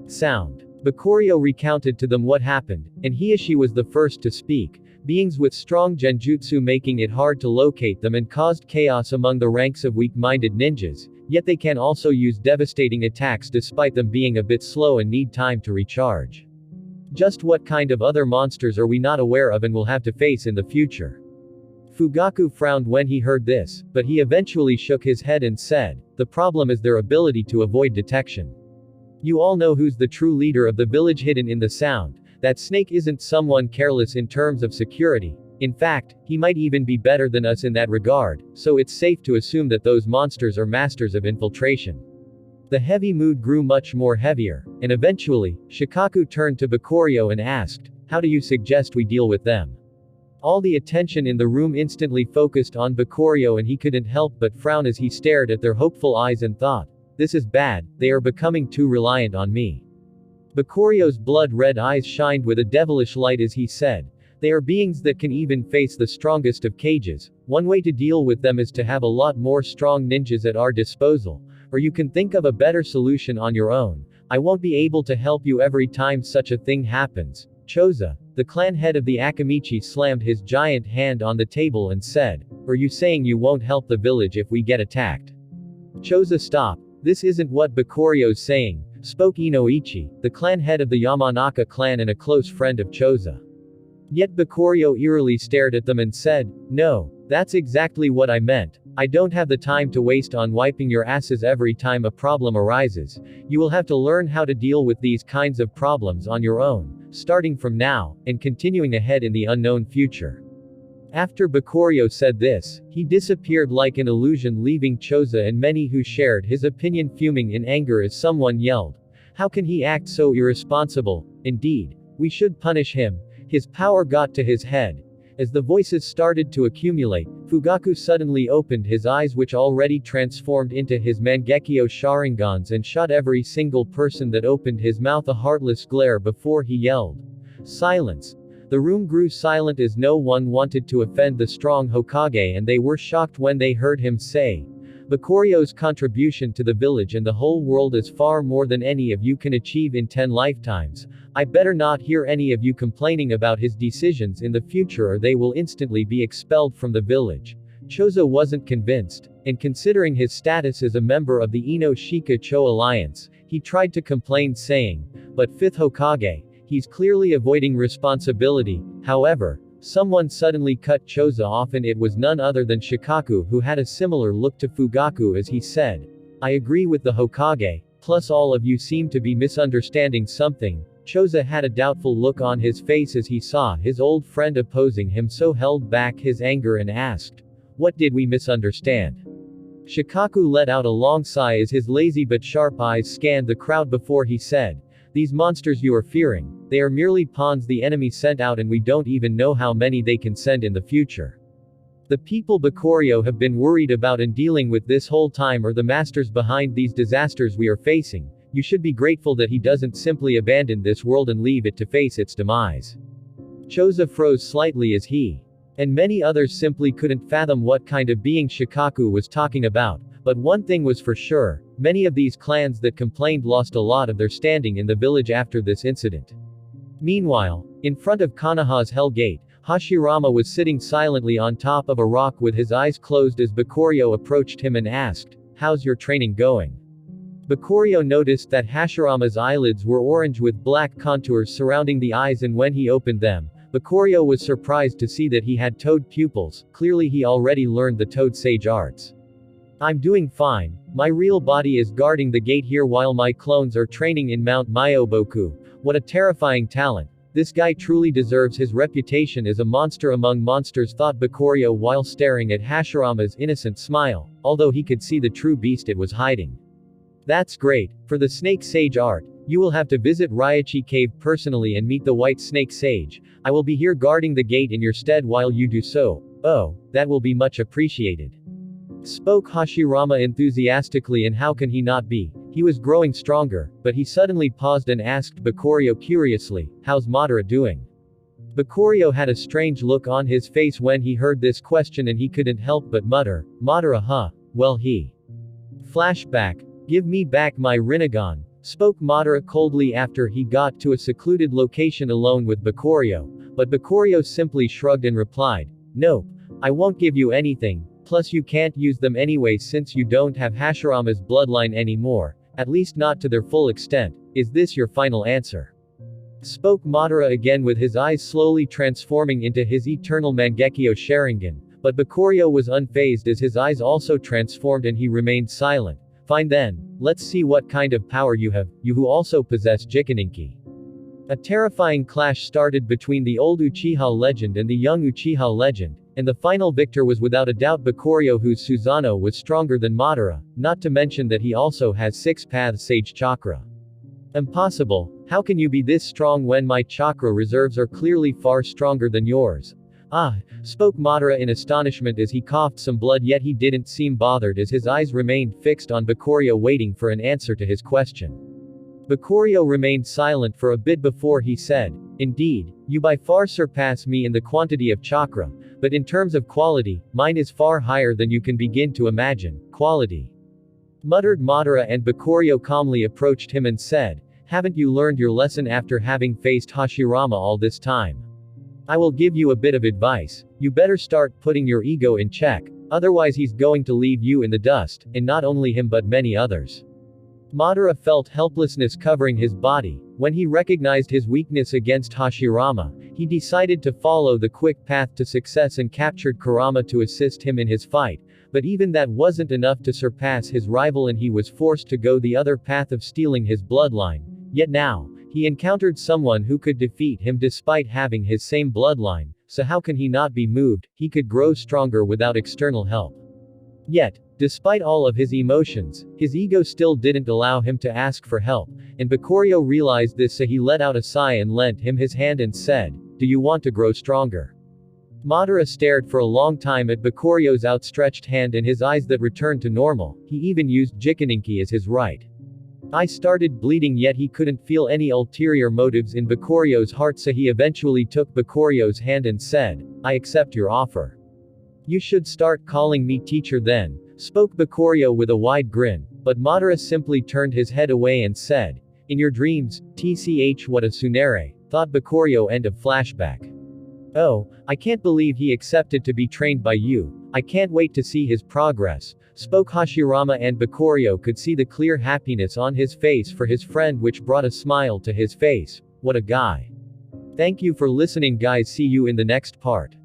Sound. Bakurio recounted to them what happened, and Hiashi was the first to speak. Beings with strong genjutsu making it hard to locate them and caused chaos among the ranks of weak-minded ninjas, yet they can also use devastating attacks despite them being a bit slow and need time to recharge. Just what kind of other monsters are we not aware of and will have to face in the future? Fugaku frowned when he heard this, but he eventually shook his head and said, the problem is their ability to avoid detection. You all know who's the true leader of the village hidden in the Sound. That snake isn't someone careless in terms of security. In fact, he might even be better than us in that regard, so it's safe to assume that those monsters are masters of infiltration. The heavy mood grew much more heavier, and eventually, Shikaku turned to Bakurio and asked, how do you suggest we deal with them? All the attention in the room instantly focused on Bakurio and he couldn't help but frown as he stared at their hopeful eyes and thought, this is bad, they are becoming too reliant on me. Bakurio's blood-red eyes shined with a devilish light as he said, they are beings that can even face the strongest of cages. One way to deal with them is to have a lot more strong ninjas at our disposal, or you can think of a better solution on your own. I won't be able to help you every time such a thing happens, Choza, the clan head of the Akamichi, slammed his giant hand on the table and said, "Are you saying you won't help the village if we get attacked?" Choza, stop. This isn't what Bakurio's saying, spoke Inoichi, the clan head of the Yamanaka clan and a close friend of Choza. Yet Bakurio eerily stared at them and said, "No, that's exactly what I meant. I don't have the time to waste on wiping your asses every time a problem arises. You will have to learn how to deal with these kinds of problems on your own, starting from now, and continuing ahead in the unknown future." After Bakurio said this, he disappeared like an illusion, leaving Choza and many who shared his opinion fuming in anger as someone yelled, "How can he act so irresponsible? Indeed, we should punish him." His power got to his head. As the voices started to accumulate, Fugaku suddenly opened his eyes, which already transformed into his Mangekyo Sharingans, and shot every single person that opened his mouth a heartless glare before he yelled, "Silence!" The room grew silent as no one wanted to offend the strong Hokage, and they were shocked when they heard him say, "Bakurio's contribution to the village and the whole world is far more than any of you can achieve in 10 lifetimes. I better not hear any of you complaining about his decisions in the future, or they will instantly be expelled from the village." Choza wasn't convinced, and considering his status as a member of the Ino Shika Cho alliance, he tried to complain, saying, "But 5th Hokage, he's clearly avoiding responsibility." However, someone suddenly cut Choza off, and it was none other than Shikaku, who had a similar look to Fugaku as he said, "I agree with the Hokage, plus all of you seem to be misunderstanding something." Choza had a doubtful look on his face as he saw his old friend opposing him, so held back his anger and asked, "What did we misunderstand?" Shikaku let out a long sigh as his lazy but sharp eyes scanned the crowd before he said, "These monsters you are fearing, they are merely pawns the enemy sent out, and we don't even know how many they can send in the future. The people Bakurio have been worried about and dealing with this whole time are the masters behind these disasters we are facing. You should be grateful that he doesn't simply abandon this world and leave it to face its demise." Choza froze slightly as he and many others simply couldn't fathom what kind of being Shikaku was talking about, but one thing was for sure, many of these clans that complained lost a lot of their standing in the village after this incident. Meanwhile, in front of Konoha's Hell Gate, Hashirama was sitting silently on top of a rock with his eyes closed as Bakurio approached him and asked, "How's your training going?" Bakurio noticed that Hashirama's eyelids were orange with black contours surrounding the eyes, and when he opened them, Bakurio was surprised to see that he had toad pupils. Clearly he already learned the toad sage arts. "I'm doing fine. My real body is guarding the gate here while my clones are training in Mount Myoboku. What a terrifying talent. This guy truly deserves his reputation as a monster among monsters," thought Bakurio while staring at Hashirama's innocent smile, although he could see the true beast it was hiding. "That's great. For the snake sage art, you will have to visit Raichi Cave personally and meet the white snake sage. I will be here guarding the gate in your stead while you do so." "Oh, that will be much appreciated," spoke Hashirama enthusiastically, and how can he not be? He was growing stronger, but he suddenly paused and asked Bakurio curiously, "How's Madara doing?" Bakurio had a strange look on his face when he heard this question, and he couldn't help but mutter, "Madara, huh? Well, he." Flashback. "Give me back my Rinnegan," spoke Madara coldly after he got to a secluded location alone with Bakurio, but Bakurio simply shrugged and replied, "Nope. I won't give you anything, plus you can't use them anyway since you don't have Hashirama's bloodline anymore, at least not to their full extent. Is this your final answer?" Spoke Madara again with his eyes slowly transforming into his eternal Mangekyo Sharingan, but Bakurio was unfazed as his eyes also transformed and he remained silent. "Fine then, let's see what kind of power you have, you who also possess Jikaninki." A terrifying clash started between the old Uchiha legend and the young Uchiha legend, and the final victor was without a doubt Bakurio, whose Susanoo was stronger than Madara, not to mention that he also has 6 paths Sage Chakra. "Impossible. How can you be this strong when my chakra reserves are clearly far stronger than yours?" "Ah," spoke Madara in astonishment as he coughed some blood, yet he didn't seem bothered as his eyes remained fixed on Bakurio, waiting for an answer to his question. Bakurio remained silent for a bit before he said, "Indeed, you by far surpass me in the quantity of chakra, but in terms of quality, mine is far higher than you can begin to imagine." "Quality?" muttered Madara, and Bakurio calmly approached him and said, Haven't you learned your lesson after having faced Hashirama all this time? I will give you a bit of advice. You better start putting your ego in check, otherwise he's going to leave you in the dust, and not only him but many others. Madara felt helplessness covering his body. When he recognized his weakness against Hashirama, he decided to follow the quick path to success and captured Kurama to assist him in his fight, but even that wasn't enough to surpass his rival and he was forced to go the other path of stealing his bloodline. Yet now, he encountered someone who could defeat him despite having his same bloodline, so how can he not be moved? He could grow stronger without external help. Yet, despite all of his emotions, his ego still didn't allow him to ask for help, and Bakurio realized this, so he let out a sigh and lent him his hand and said, "Do you want to grow stronger?" Madara stared for a long time at Bakurio's outstretched hand and his eyes that returned to normal. He even used Jikaninki as his right eye started bleeding, yet he couldn't feel any ulterior motives in Bakurio's heart, so he eventually took Bakurio's hand and said, "I accept your offer. You should start calling me teacher then," spoke Bakurio with a wide grin, but Madara simply turned his head away and said, "In your dreams, tch what a tsunere," thought Bakurio. End of flashback. "Oh, I can't believe he accepted to be trained by you. I can't wait to see his progress," spoke Hashirama, and Bakurio could see the clear happiness on his face for his friend, which brought a smile to his face. What a guy. Thank you for listening guys, see you in the next part.